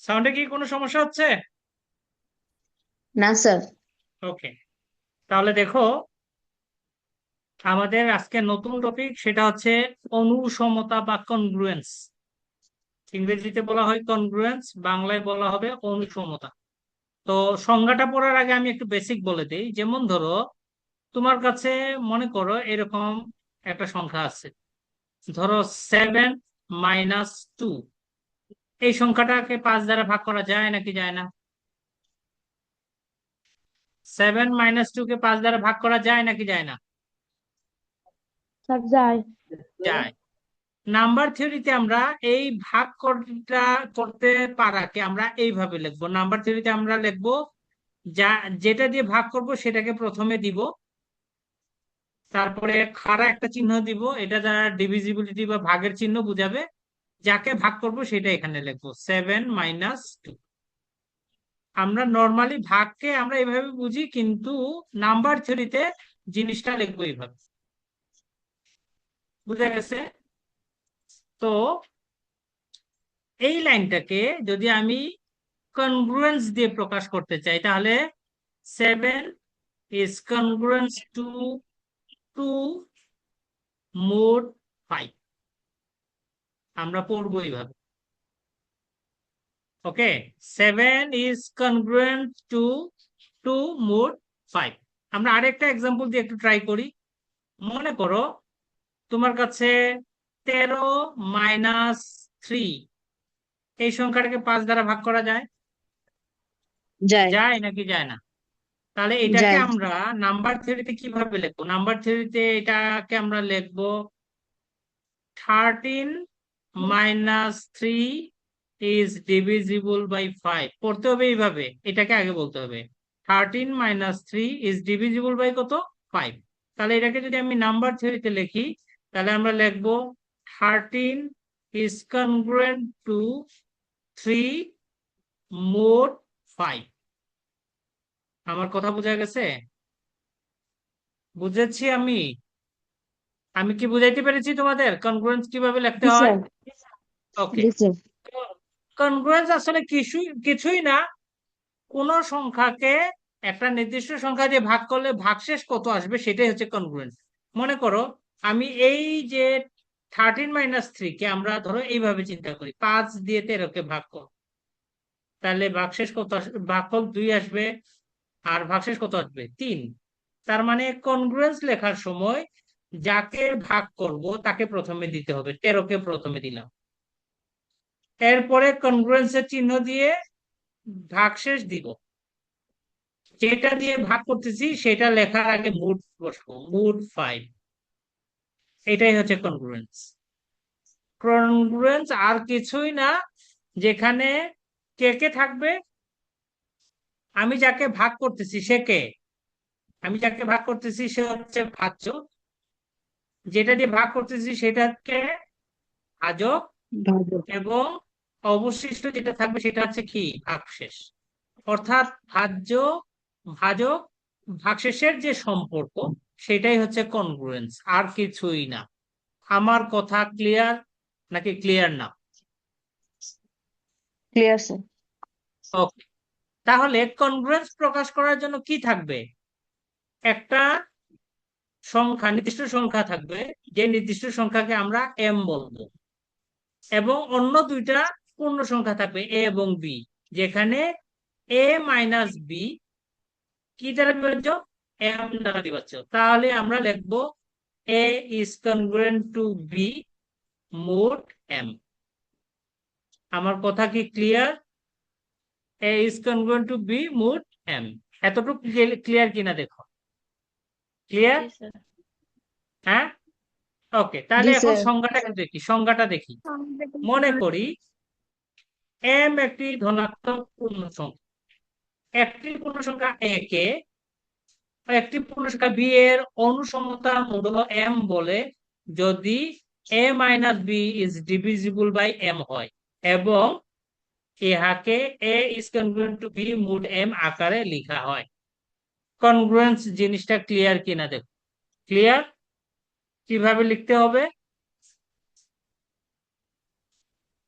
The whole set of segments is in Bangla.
সাউন্ডে কি কোনো সমস্যা হচ্ছে? না স্যার। ওকে, তাহলে দেখো, আমাদের আজকে নতুন টপিক সেটা হচ্ছে অনুসমতা বা কনগ্রুয়েন্স। ইংরেজিতে বলা হয় কনগ্রুয়েন্স, বাংলায় বলা হবে অনুসমতা। তো সংজ্ঞাটা পড়ার আগে আমি একটু বেসিক বলে দিই। যেমন ধরো, তোমার কাছে মনে করো এরকম একটা সংখ্যা আছে, ধরো 7 - 2। এই সংখ্যাটাকে 5 দ্বারা ভাগ করা যায় নাকি যায় না? 7 - 2 কে 5 দ্বারা ভাগ করা যায় নাকি যায় না? স্যার যায়। যায়। নাম্বার থিওরিতে আমরা এই ভাগ করতে পারাকে আমরা এইভাবে লিখবো। নাম্বার থিওরিতে আমরা লিখবো, যা যেটা দিয়ে ভাগ করব সেটাকে প্রথমে দিব, তারপরে খাড়া একটা চিহ্ন দিব, এটা দ্বারা ডিভিজিবিলিটি বা ভাগের চিহ্ন বুঝাবে। যাকে ভাগ করব সেটা এখানে লিখবো 7 - 2। আমরা নর্মালি ভাগকে আমরা এইভাবে বুঝি, কিন্তু নাম্বার থিওরিতে জিনিসটা লিখবো এইভাবে। বুঝা গেছে? তো এই লাইনটাকে যদি আমি কনগ্রুয়েন্স দিয়ে প্রকাশ করতে চাই, তাহলে 7 is congruent to 2 mod 5। আমরা পড়বো এইভাবে। ওকে, 7 is congruent to 2 mod 5। আমরা আরেকটা এক্সাম্পল দিয়ে একটু ট্রাই করি। মনে করো তোমার কাছে 13 - 3, এই সংখ্যাটাকে 5 দ্বারা ভাগ করা যায়? যায়। যায় নাকি যায় না? তাহলে এটাকে যায়। আমরা নাম্বার থিওরিতে কিভাবে লিখবো? নাম্বার থিওরিতে এটাকে আমরা লিখবো 13 - 3 ইজ ডিভিজিবল বাই 5। পড়তে হবে এইভাবে, এটাকে আগে বলতে হবে 13 - 3 ইজ ডিভিজিবল বাই কত? 5। তাহলে এটাকে যদি আমি নাম্বার থিওরিতে লিখি, তাহলে আমরা লিখবো 13 is congruent to 3 mod 5। আমার কথা বোঝা গেছে? বুঝেছি আমি। আমি কি বুঝাইতে পেরেছি তোমাদের কনগ্রুয়েন্স কিভাবে লিখতে জি হয়? স্যার। ওকে। জি স্যার। কনগ্রুয়েন্স আসলে কিছুই কিছুই না, কোন সংখ্যাকে একটা নির্দিষ্ট সংখ্যা দিয়ে ভাগ করলে ভাগশেষ কত আসবে সেটাই হচ্ছে কনগ্রুয়েন্স। মনে করো আমি এই যে 13 - 3 কে আমরা ধরো এইভাবে চিন্তা করি, 5 দিয়ে 13 কে ভাগ করো, তাহলে ভাগশেষ কত আসবে? ভাগফল 2 আসবে। আর ভাগশেষ কত আসবে? 3। তার মানে কনগ্রুয়েন্স লেখার সময় যাকে ভাগ করব তাকে প্রথমে দিতে হবে, 13 কে প্রথমে দিলাম। এরপরে কনগ্রুয়েন্সের চিহ্ন দিয়ে ভাগশেষ দিব, যেটা দিয়ে ভাগ করতেছি সেটা লেখার আগে মুড বসবো, mod 5। এটাই হচ্ছে কনগ্রুয়েন্স। কনগ্রুয়েন্স আর কিছুই না, যেখানে কে কে থাকবে, আমি যাকে ভাগ করতেছি সে কে, আমি যাকে ভাগ করতেছি সে হচ্ছে ভাজ্য, যেটা দিয়ে ভাগ করতেছি সেটাকে ভাজক, ভালো। এবং অবশিষ্ট যেটা থাকবে সেটা হচ্ছে কি? ভাগশেষ। অর্থাৎ ভাজ্য, ভাজক, ভাগশেষের যে সম্পর্ক সেটাই হচ্ছে কনগ্রুয়েন্স, আর কিছুই না। আমার কথা ক্লিয়ার নাকি ক্লিয়ার না? Clear sir. ওকে, তাহলে কনগ্রুয়েন্স প্রকাশ করার জন্য কি থাকবে? একটা সংখ্যা, নির্দিষ্ট সংখ্যা থাকবে, যে নির্দিষ্ট সংখ্যাকে আমরা এম বলবো, এবং অন্য দুইটা পূর্ণ সংখ্যা থাকবে এ এবং বি, যেখানে a - b কি দ্বারা বিভাজ্য? এম দ্বারা বিভাজ্য। তাহলে আমরা লিখবো A is congruent to B mod M. আমার কথা কি clear? A is congruent to B mod M. এতটুকু ক্লিয়ার কিনা দেখো। ক্লিয়ার? জি স্যার। হ্যাঁ। ওকে, তাহলে জি এখন স্যার। সংজ্ঞাটা দেখি। মনে করি এম একটি ধনাত্মক পূর্ণ সংখ্যা। একটি পূর্ণ সংখ্যা এ কে একটি পূর্ণসংখ্যা বি এর অনুসমতা মূলক এম বলে যদি a - b is divisible by M হয়, এবং ইহাকে A is congruent to B mod M আকারে লেখা হয়। কনগ্রুয়েন্স জিনিসটা ক্লিয়ার কিনা দেখো। ক্লিয়ার? কিভাবে লিখতে হবে?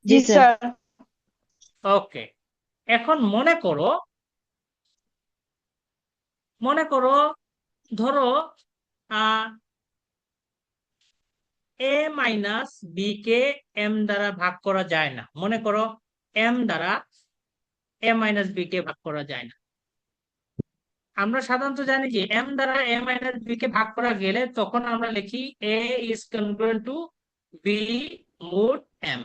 জি স্যার। ওকে, এখন মনে করো ধরো এ মাইনাস বি কে এম দ্বারা ভাগ করা যায় না। মনে করো এম দ্বারা এ মাইনাস বি কে ভাগ করা যায় না। আমরা সাধারণত জানি যে এম দ্বারা এ মাইনাস বি কে ভাগ করা গেলে তখন আমরা লিখি A is congruent to B mod M.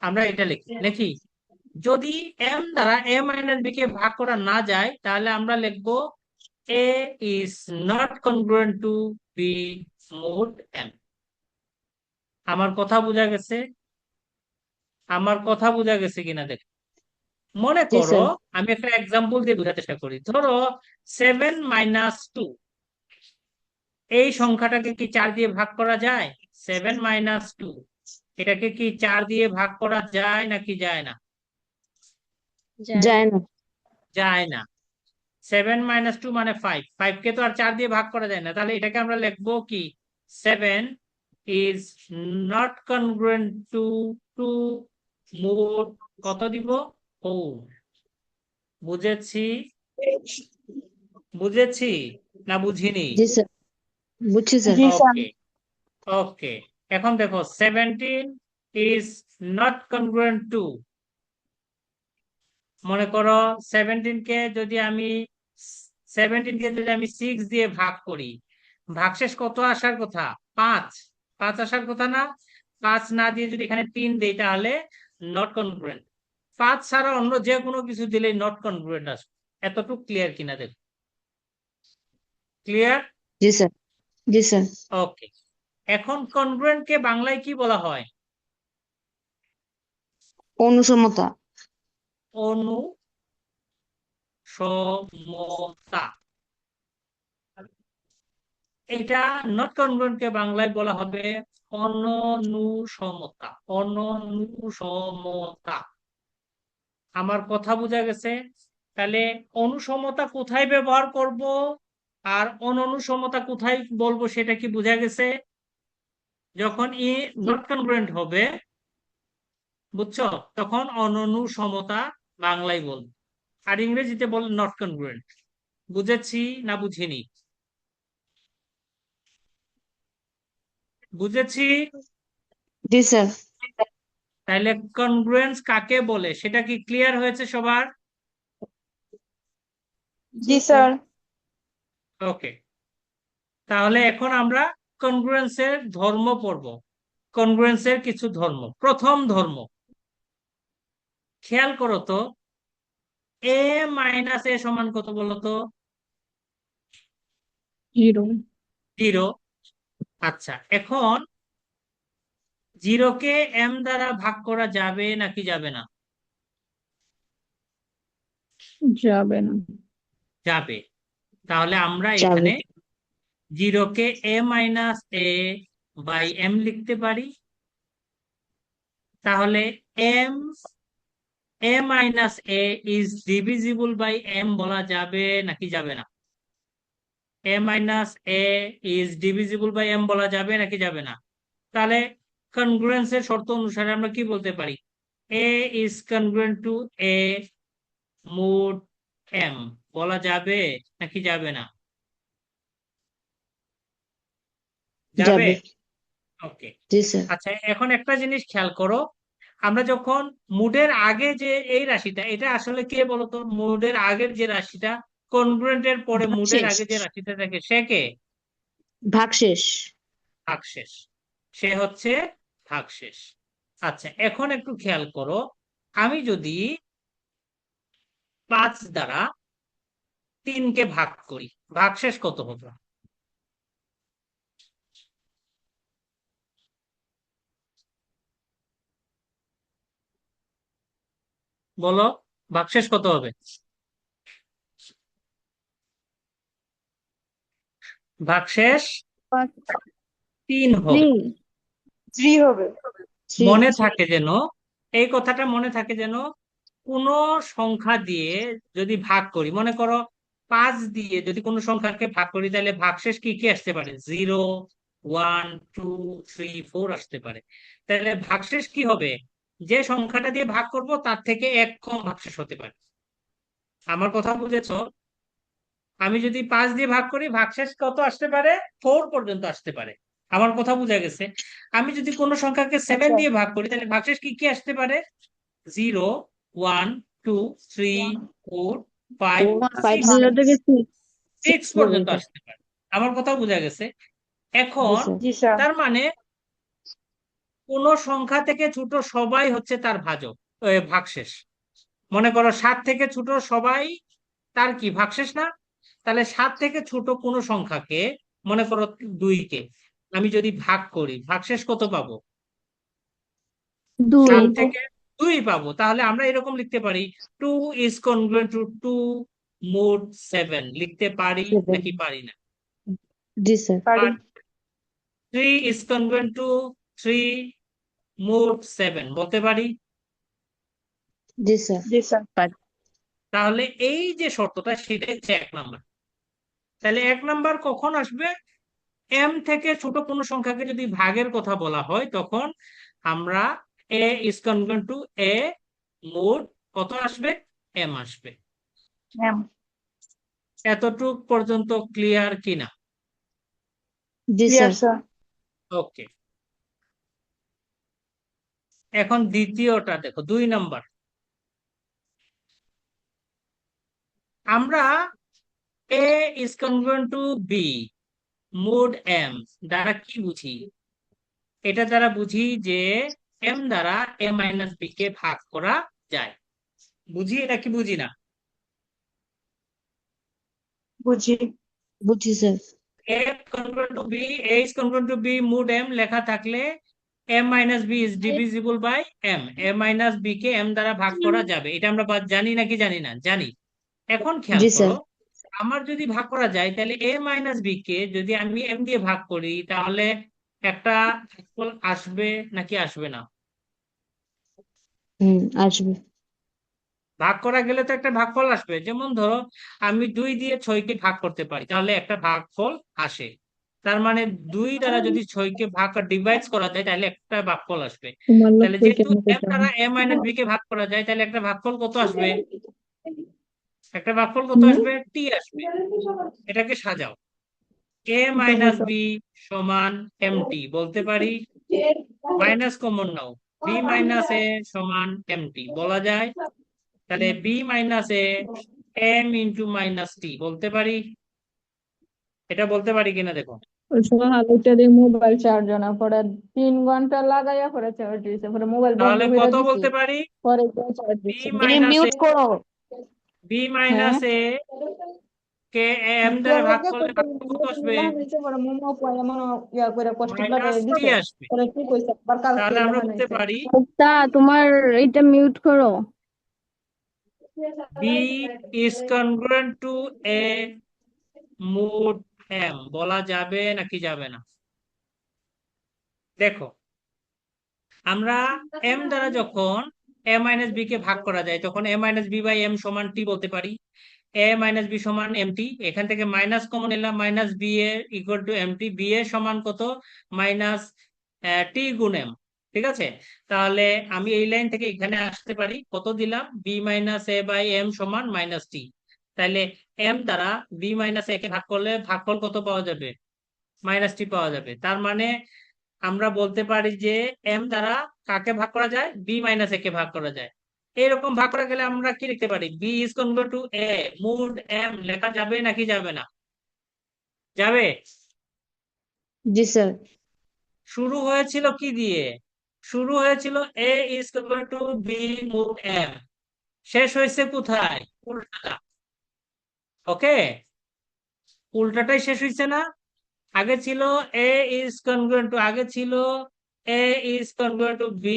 আমরা এটা লিখি যদি এম দ্বারা এ মাইনাস বি কে ভাগ করা না যায় তাহলে আমরা লিখবো A is not congruent to B mod M. আমার কথা বোঝা গেছে? আমার কথা বোঝা গেছে কিনা দেখ। মনে জি করো স্যার। আমি একটা এক্সাম্পল দিয়ে বোঝার চেষ্টা করি। ধরো 7 - 2 এই সংখ্যাটাকে কি 4 দিয়ে ভাগ করা যায়? 7 - 2 এটাকে কি 4 দিয়ে ভাগ করা যায় নাকি যায় না? যায় না। যায় না। 7 - 2 মানে 5। 5 কে তো আর 4 দিয়ে ভাগ করা যায় না, তাহলে এটাকে আমরা লিখবো কি 7 is not congruent to two mod কত দিব? 4। বুঝেছি? বুঝেছি না বুঝিনি? জি স্যার, বুঝছি স্যার। Okay okay. এখন দেখো 17 ইজ নট কনগ্রুয়েন্ট টু, মনে করো 17 কে যদি আমি 6 দিয়ে ভাগ করি, ভাগশেষ কত আসার কথা? 5। 5 আসার কথা না? 5 না দিয়ে যদি এখানে 3 দেই তাহলে নট কনগ্রুয়েন্ট। 5 ছাড়া অন্য যে কোনো কিছু দিলেই নট কনগ্রুয়েন্ট আসবে। এতটুকু ক্লিয়ার কিনা দেখো। ক্লিয়ার? জি স্যার। জি স্যার। ওকে। এখন কনগ্রুয়েন্ট কে বাংলায় কি বলা হয়? অনুসমতা। অনুসমতা। এটা নট কনগ্রুয়েন্ট কে বাংলায় বলা হবে অননুসমতা। অননুসমতা। আমার কথা বোঝা গেছে? তাহলে অনুসমতা কোথায় ব্যবহার করব আর অননুসমতা কোথায় বলবো সেটা কি বোঝা গেছে? যখন ই নট কনগ্রুয়েন্ট হবে, বুঝছো, তখন অননুসমতা বাংলায় বলবো, আর ইংরেজিতে বল নট কনগ্রুয়েন্ট। বুঝেছি না বুঝিনি? বুঝেছি। জি স্যার। তাহলে কনগ্রুয়েন্স কাকে বলে সেটা কি ক্লিয়ার হয়েছে সবার? জি স্যার। ওকে। তাহলে এখন আমরা কনগ্রুয়েন্সের ধর্ম পড়ব। কনগ্রুয়েন্সের কিছু ধর্ম। প্রথম ধর্ম, খেয়াল করো তো, এ মাইনাস এ সমান কত বলো তো? 0। 0। আচ্ছা, এখন 0 কে এম দ্বারা ভাগ করা যাবে নাকি যাবে না? যাবে না। যাবে। তাহলে আমরা যাবে। এখানে 0 কে A minus A by M লিখতে পারি। তাহলে M A minus A is divisible by M বলা যাবে নাকি যাবে না? A minus A is divisible by M বলা যাবে নাকি যাবে না? তাহলে কনগ্রুয়েন্সের শর্ত অনুসারে আমরা কি বলতে পারি? A is congruent to A mod M বলা যাবে নাকি যাবে না? যাবে। যাবে। ওকে। জি স্যার। আচ্ছা, এখন একটা জিনিস খেয়াল করো, আমরা যখন মুডের আগে যে এই রাশিটা, এটা আসলে কে বলতো? মুডের আগের যে রাশিটা, কনগ্রুয়েন্টের পরে মুডের ভাগশেষ। আগে যে রাশিটা থাকে সে কে? ভাগশেষ। ভাগশেষ। সে হচ্ছে ভাগশেষ। আচ্ছা, এখন একটু খেয়াল করো, আমি যদি 5 দ্বারা 3 কে ভাগ করি, ভাগশেষ কত হবে? বলো, ভাগশেষ কত হবে? ভাগশেষ 3 থ্রি। হবে। থ্রি হবে। থ্রি। মনে থাকে যেন, এই কথাটা মনে থাকে যেন, কোন সংখ্যা দিয়ে যদি ভাগ করি, মনে করো 5 দিয়ে যদি কোনো সংখ্যাকে ভাগ করি তাহলে ভাগশেষ কি কি আসতে পারে? 0, 1, 2, 3, 4 আসতে পারে। তাহলে ভাগশেষ কি হবে? যে সংখ্যাটা দিয়ে ভাগ করব তার থেকে এক কম ভাগশেষ হতে পারে। আমার কথা বুঝেছো? আমি যদি 5 দিয়ে ভাগ করি ভাগশেষ কত আসতে পারে? 4 পর্যন্ত আসতে পারে। আমার কথা বোঝা গেছে? আমি যদি কোনো সংখ্যাকে 7 আচ্ছা দিয়ে ভাগ করি তাহলে ভাগশেষ কি কি আসতে পারে? 0, 1, 2, 3, 4, 5, 5 6, 0 থেকে 6 6 পর্যন্ত পর্যন্ত। আসতে পারে। আমার কথা বোঝা গেছে? জি এখন স্যার। জি স্যার। তার মানে কোন সংখ্যা থেকে ছোট সবাই হচ্ছে তার ভাজক, ভাগশেষ। মনে করো 7 থেকে ছোট সবাই তার কি ভাগশেষ না? তাহলে 7 থেকে ছোট কোন সংখ্যাকে, মনে করো 2 কে, আমি যদি ভাগ করি ভাগশেষ কত পাবো? 2। 7 থেকে 2 পাবো। তাহলে আমরা এরকম লিখতে পারি 2 is congruent to 2 mod 7, লিখতে পারি 7। নাকি পারি না? জি স্যার। পারি। 3 is congruent to 3 mod 7, বলতে পারি। জি স্যার। জি স্যার। পারি। তাহলে এই যে শর্তটা সেটা হচ্ছে 1 নাম্বার। তাহলে 1 নাম্বার কখন আসবে? এম থেকে ছোট কোনো সংখ্যাকে যদি ভাগের কথা বলা হয় তখন আমরা A is congruent to A mod কত আসবে? এম আসবে। ম্যাম। এতটুক পর্যন্ত ক্লিয়ার কিনা? জি ক্লিয়ার স্যার। স্যার। ওকে, এখন দ্বিতীয়টা দেখো, 2 নাম্বার। আমরা A is congruent to B mod M দ্বারা কি বুঝি? এটা দ্বারা বুঝি যে এম দ্বারা এ মাইনাস বি কে ভাগ করা যায়। বুঝি এটা কি বুঝি না? বুঝি। বুঝছি sir. A congruent to B, A is congruent to B mood M লেখা থাকলে M minus B is divisible by M. A minus B K M দ্বারা ভাগ করা যাবে। এটা আমরা জানি নাকি জানি না? জানি। এখন খেয়াল জি করো, স্যার। আমার যদি ভাগ করা যায় তাহলে A minus B কে যদি আমি M দিয়ে ভাগ করি তাহলে একটা ভাগফল আসবে নাকি আসবে না? আসবে। ভাগ করা গেলে তো একটা ভাগফল আসবে। যেমন ধরো আমি 2 দিয়ে 6 কে ভাগ করতে পারি তাহলে একটা ভাগফল আসে। তার মানে 2 দ্বারা যদি 6 কে ভাগ ডিভাইড করা যায় তাহলে একটা ভাগফল আসবে। তোমার লোক তাহলে কই যেহেতু কেমনে m দ্বারা a মাইনাস b কে ভাগ করা যায় তাহলে একটা ভাগফল কত আসবে? একটা ভাগফল কত আসবে? t আসবে। এটাকে সাজাও, a মাইনাস b সমান mt বলতে পারি। Minus common now, b minus a সমান mt বলা যায়। তাহলে b minus a m into minus t বলতে পারি। এটা বলতে পারি কিনা দেখো। ওই সময় আলোটা দিয়ে মোবাইল চার্জ না পরে 3 ঘন্টা লাগাইয়া পরে চার্জ দিয়েছে পরে মোবাইল বন্ধ তাহলে করে কত দিছি বলতে পারি? পরে চার্জ b দিচ্ছে। মাইনাস a, মিউট করো। b হ্যাঁ মাইনাস a কে m দ্বারা ভাগ করলে ভাগফল কত আসবে? লাগাইছে পরে মোমো পরে মনে ইয়া করে কষ্ট লাগাই মাইনাস t দিছে আসবে। পরে কি কইছে আবার কালকে তাহলে আমরা বলতে লাগাইছে। পারি মুক্তা তোমার এটা মিউট করো। b is congruent to a mod m বলা যাবে নাকি যাবে না? দেখো, আমরা m দ্বারা যখন a মাইনাস b কে ভাগ করা যায় তখন a minus b by m সমান t বলতে পারি। a মাইনাস b সমান mt, এখান থেকে মাইনাস কমন নিলাম, মাইনাস b এর ইকুয়াল টু mt, b এর সমান কত? মাইনাস t গুণ m। ঠিক আছে, তাহলে আমি এই লাইন থেকে এখানে আসতে পারি, কত দিলাম? b minus a by m সমান মাইনাস t। তাহলে m দ্বারা b মাইনাস a কে ভাগ করলে ভাগফল কত পাওয়া যাবে? মাইনাস টি পাওয়া যাবে। তার মানে আমরা বলতে পারি যে m দ্বারা কাকে ভাগ করা যায়? b মাইনাস a কে ভাগ করা যায়। এরকম ভাগ করা গেলে আমরা কি লিখতে পারি? b is congruent to a mod m লেখা যাবে নাকি যাবে না? যাবে। জি স্যার। শুরু হয়েছিল কি দিয়ে? শুরু হয়েছিল a is congruent to b mod m, শেষ হয়েছে কোথায়? উল্টাটা। ওকে, উল্টাটাই শেষ হয়েছে না? আগে ছিল a ইজ কনগ্রুয়েন্ট টু, আগে ছিল a is congruent to b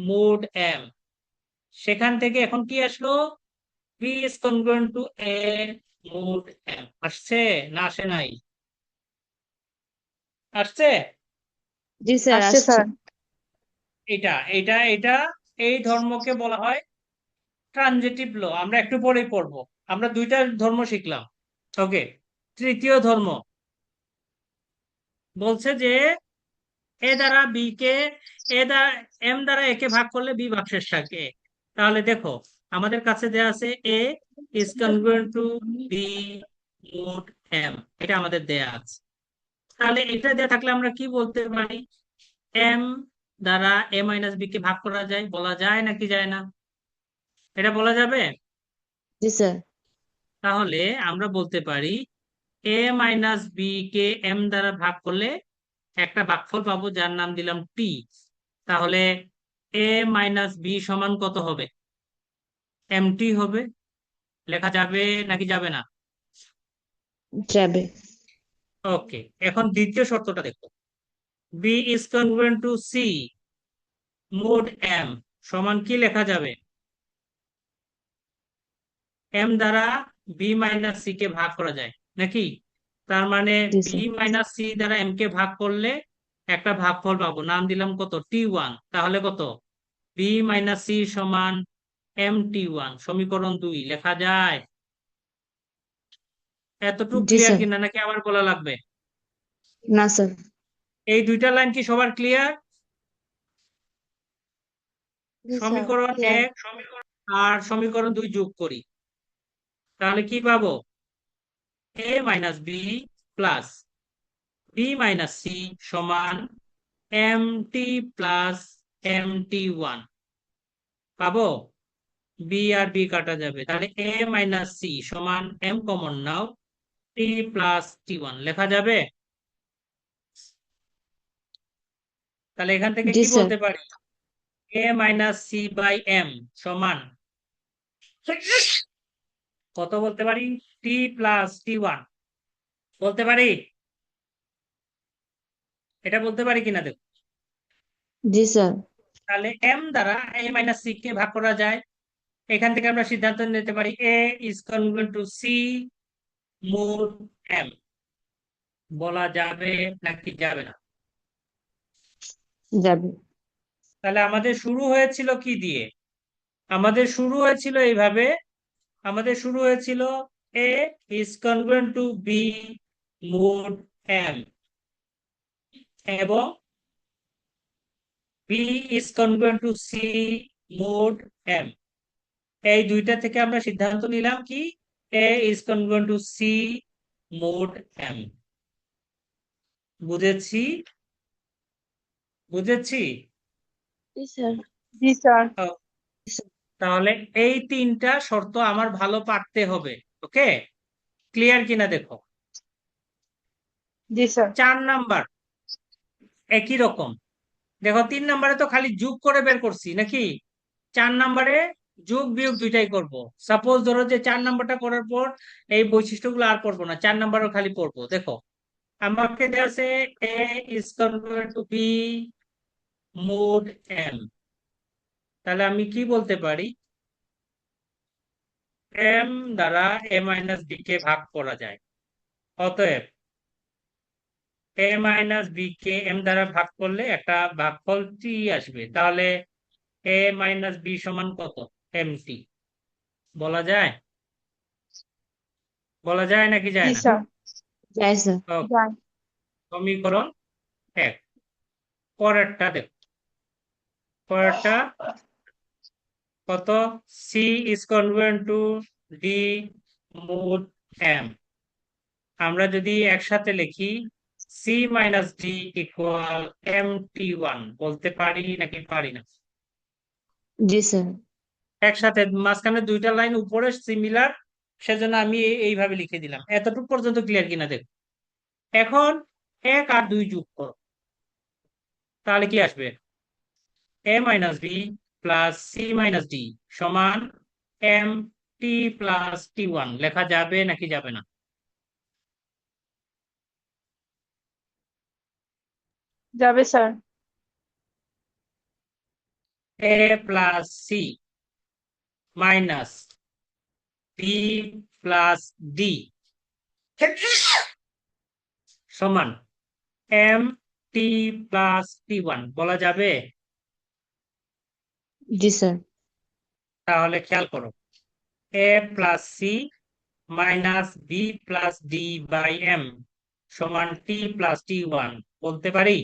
mod m, সেখান থেকে এখন কি আসলো? b is congruent to a mod m। আসছে না আসে নাই? আসছে। জি স্যার আসছে আসছে। স্যার। এটা এটা এটা এই ধর্মকে বলা হয় ট্রানজিটিভ ল। আমরা একটু পরেই পড়বো। আমরা 2টা ধর্ম শিখলাম। ওকে, তৃতীয় ধর্ম বলছে যে এ দ্বারা বি কে এ দ্বারা এম দ্বারা একে ভাগ করলে বি ভাগশেষ থাকে। তাহলে দেখো আমাদের কাছে দেয়া আছে A is congruent to B mod M, এটা আমাদের দেয়া আছে। তাহলে এটা দেয়া থাকলে আমরা কি বলতে পারি? এম দ্বারা এ মাইনাস বি কে ভাগ করা যায়, বলা যায় নাকি যায় না? এটা বলা যাবে। জি স্যার। তাহলে আমরা বলতে পারি এ মাইনাস বি কে এম দ্বারা ভাগ করলে একটা ভাগফল পাবো যার নাম দিলাম টি। তাহলে এ মাইনাস বি সমান কত হবে? এম টি হবে। লেখা যাবে নাকি যাবে না? যাবে। ওকে, এখন দ্বিতীয় শর্তটা দেখো। B is congruent to C mod M সমান কি লেখা যাবে? এম দ্বারা বি মাইনাস সি কে ভাগ করা যায় নাকি? তার মানে জি বি স্যার। মাইনাস সি দ্বারা এম কে ভাগ করলে একটা ভাগফল পাবো, নাম দিলাম কত? টি1। তাহলে কত? বি মাইনাস সি সমান এম টি1, সমীকরণ 2 লেখা যায়। এতটুকু জি ক্লিয়ার স্যার। কিনা নাকি আবার বলা লাগবে? না স্যার। এই দুইটা লাইন কি সবার ক্লিয়ার? জি স্যার সমীকরণ ক্লিয়ার। 1 আর সমীকরণ 2 যোগ করি, তাহলে কি পাবো? A minus B plus B minus C সমান এম টি প্লাস এম টি1 পাবো। বি আর বি কাটা যাবে, তাহলে এ মাইনাস সি সমান এম কমন নাও টি প্লাস টি1 লেখা যাবে। তাহলে এখান থেকে জি কি স্যার। বলতে পারি? এ মাইনাস সি বাই এম সমান কত বলতে পারি? টি প্লাস টি1 বলতে পারি। এটা বলতে পারি কিনা দেখো। জি স্যার। তাহলে এম দ্বারা এ মাইনাস সি কে ভাগ করা যায়। এখান থেকে আমরা সিদ্ধান্ত নিতে পারি A is congruent to C mod M, বলা যাবে নাকি যাবে না? যাবে। তাহলে আমাদের শুরু হয়েছিল কি দিয়ে? আমাদের শুরু হয়েছিল এইভাবে, আমাদের শুরু হয়েছিল A is congruent to B mod M এবং B is congruent to C mod M. এই দুইটা থেকে আমরা সিদ্ধান্ত নিলাম কি A is congruent to C mod M. বুঝেছি? বুঝেছি? জি স্যার। জি স্যার। ও, তাহলে এই তিনটা শর্ত আমার ভালো পারতে হবে। ওকে, ক্লিয়ার কিনা দেখো। জি স্যার। 4 নাম্বার একই রকম। দেখো 3 নাম্বারে তো খালি যোগ করে বের করছি নাকি? 4 নাম্বারে যোগ বিয়োগ দুইটাই করব। সাপোজ ধরো যে 4 নাম্বারটা করার পর এই বৈশিষ্ট্যগুলো আর করবো না, 4 নাম্বারও খালি পড়বো। দেখো আমাকে দেওয়া আছে A is congruent to B mod M, তাহলে আমি কি বলতে পারি? এম দ্বারা এ মাইনাস বি কে ভাগ করা যায়, অতএব এ মাইনাস বি কে এম দ্বারা ভাগ করলে একটা ভাগফল টি আসবে। তাহলে এ মাইনাস বি সমান কত? M T. বলা যায়? বলা যায় নাকি জি যায় না? স্যার। যাই স্যার। Okay, যাই। সমীকরণ 1। পরেরটা দেখো, পরেরটা কত? C is congruent to D mod M. আমরা যদি একসাথে লিখি C minus D equal M T one বলতে পারি নাকি পারি না? জি স্যার। একসাথে মাঝখানে দুইটা লাইন উপরে সিমিলার, সেজন্য আমি এইভাবে লিখে দিলাম। এতটুকু পর্যন্ত ক্লিয়ার কিনা দেখো। এখন 1 আর 2 যোগ করো, তাহলে কি আসবে? A minus B plus C minus D সমান এম টি প্লাস টি1 লেখা যাবে নাকি যাবে না? যাবে sir. A plus C minus B plus D সমান এম টি প্লাস টি1 বলা যাবে? জি স্যার। তাহলে খেয়াল করো, A plus C minus B plus D by M সমান টি প্লাস টি1 বলতে পারি?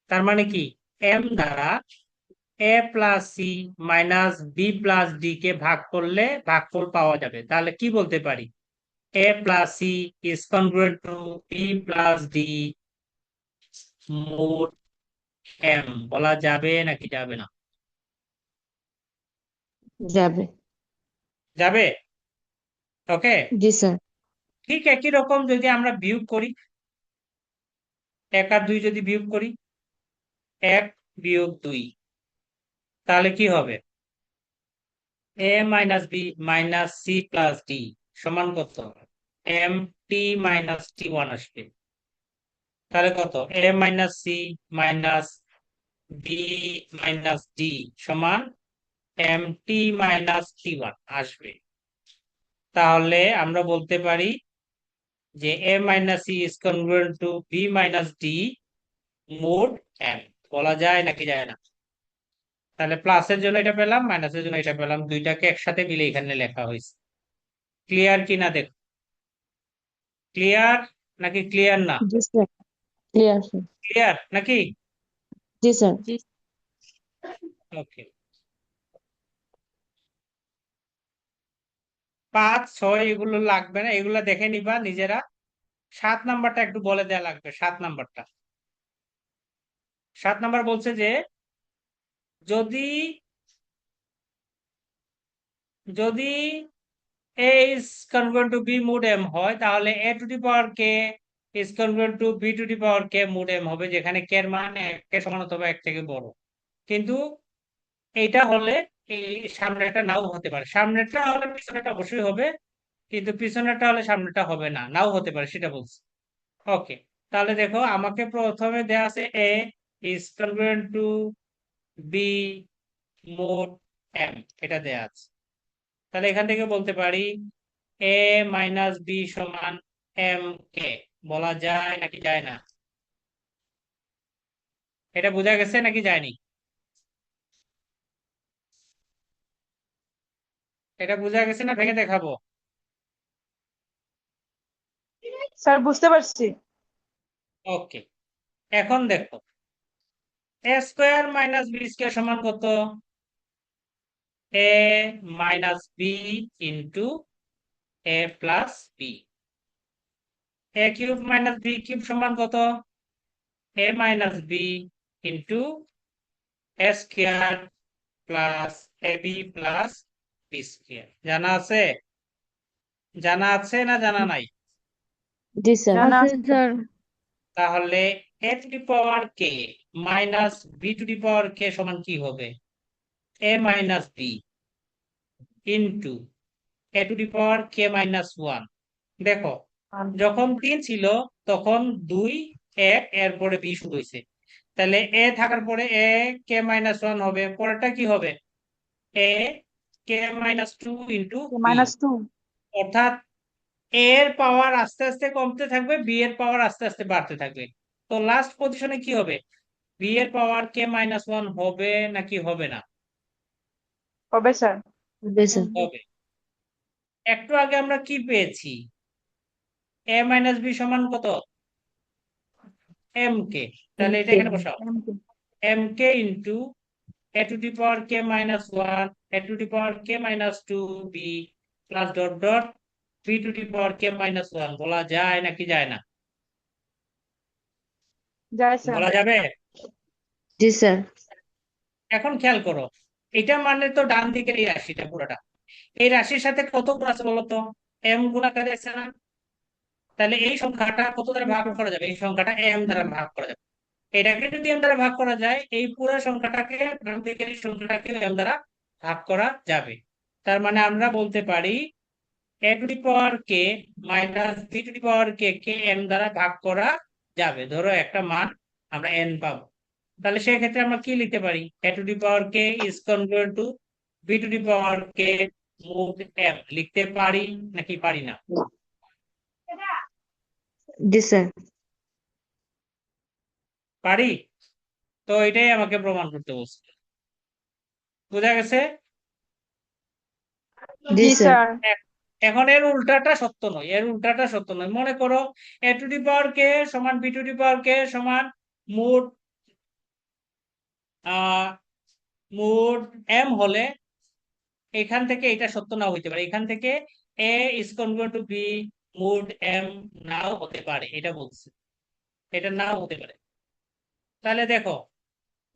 তার মানে কি এম দ্বারা A plus C minus B plus D কে ভাগ করলে ভাগফল পাওয়া যাবে। তাহলে কি বলতে পারি, A plus C is congruent to B plus D mod M, বলা যাবে নাকি যাবে না? যাবে। যাবে। ওকে। জি স্যার। ঠিক একই রকম যদি আমরা বিয়োগ করি, 1 আর 2 যদি বিয়োগ করি, 1 - 2, তাহলে কি হবে? A minus B minus C plus D সমান কত? M T minus T one আসবে। তাহলে কত? A minus C minus B minus D সমান M T minus T one আসবে। তাহলে আমরা বলতে পারি যে A minus C is congruent to B minus D mod M, বলা যায় নাকি যায় না? তাহলে প্লাসের জন্য এটা পেলাম, মাইনাসের জন্য এটা পেলাম, দুইটাকে একসাথে মিলে এখানে লেখা হয়েছে। ক্লিয়ার কি না দেখো? ক্লিয়ার নাকি ক্লিয়ার না? জি স্যার। Clear sir. ক্লিয়ার নাকি? জি স্যার। ওকে। 5, 6 এগুলো লাগবে না, এগুলো দেখে নিবা নিজেরা। 7 নাম্বারটা একটু বলে দেয়া লাগবে। 7 নাম্বারটা, 7 নাম্বার বলছে যে যদি যদি a is congruent to b mod m হয়, তাহলে a to the power k is congruent to b to the power k mod m হবে, যেখানে k এর মান 1 সমান অথবা 1 থেকে বড়। কিন্তু এইটা হলে এই সামনেটা নাও হতে পারে, সামনেটা হলে পিছনেটা অবশ্যই হবে, কিন্তু পিছনেরটা হলে সামনেটা হবে না, নাও হতে পারে, সেটা বলছি। ওকে। তাহলে দেখো আমাকে প্রথমে দেয়া আছে a is congruent to b mod m, এটা দেয়া আছে। তাহলে এখান থেকে বলতে পারি a মাইনাস বি সমান এম কে, বলা যায় নাকি যায় না? এটা বোঝা গেছে নাকি যায়নি? এটা বোঝা গেছে না ভেঙে দেখাবো? স্যার বুঝতে পারছি। ওকে। এখন দেখো A square minus B square সমান কত? A minus B into A plus B. A cube minus B cube সমান কত? A minus B into A square plus A B plus B square. জানা আছে? জানা আছে না জানা নাই? জি স্যার। জানা আছে আছে স্যার। তাহলে A to the power K minus B to the power K সমান কি হবে? A minus B into A to the power K minus one. দেখো যখন 3 ছিল তখন 2, 1 এরপরে বি শুরু হয়েছে, তাহলে এ থাকার পরে এ কে মাইনাস ওয়ান হবে, পরেরটা কি হবে? এ কে মাইনাস টু ইন্টু বি। -2। অর্থাৎ এ এর পাওয়ার আস্তে আস্তে কমতে থাকবে, বি এর পাওয়ার আস্তে আস্তে বাড়তে থাকবে। তো লাস্ট পজিশনে কি হবে? বি এর পাওয়ার কে মাইনাস ওয়ান হবে নাকি হবে না? হবে স্যার। হবে স্যার। হবে। একটু আগে আমরা কি পেয়েছি? এ মাইনাস বি সমান কত? M K. তাহলে এটা এখানে বসাও, M K into A to the power K minus one A to the power K minus two B plus dot dot B to the power K minus one, বলা যায় নাকি যায় না? যায় স্যার। বলা যাবে। জি স্যার। এখন খেয়াল করো, এটা মানে তো ডান দিকের এই রাশিটা পুরোটা, এই রাশির সাথে কত গুণ আছে বলতো? এম গুণাকারে আছে না? তাহলে এই সংখ্যাটা কত দ্বারা ভাগ করা যাবে? এই সংখ্যাটা এম দ্বারা ভাগ করা যাবে। এটাকে যদি এম দ্বারা ভাগ করা যায়, এই পুরো সংখ্যাটাকে ডান দিকের এই সংখ্যাটাকে এম দ্বারা ভাগ করা যাবে। তার মানে আমরা বলতে পারি A to the power K minus B to the power K কে এম দ্বারা ভাগ করা যাবে। ধরো একটা মান আমরা এন পাবো, তাহলে সেক্ষেত্রে আমরা কি লিখতে পারি? A to the power K is congruent to B to the power K mod M, লিখতে পারি নাকি পারি না? জি স্যার। পারি। তো এটাই আমাকে প্রমাণ করতে বলছে। বোঝা গেছে? জি জি স্যার। স্যার। এখন এর উল্টাটা সত্য নয়, এর উল্টাটা সত্য নয়। মনে করো এ টু দি পাওয়ার কে সমান B to the power K সমান মোড মুড এম হলে এখান থেকে এটা সত্য নাও হইতে পারে, এখান থেকে A is congruent to B mod M নাও হতে পারে, এটা বলছে, এটা নাও হতে পারে। তাহলে দেখো,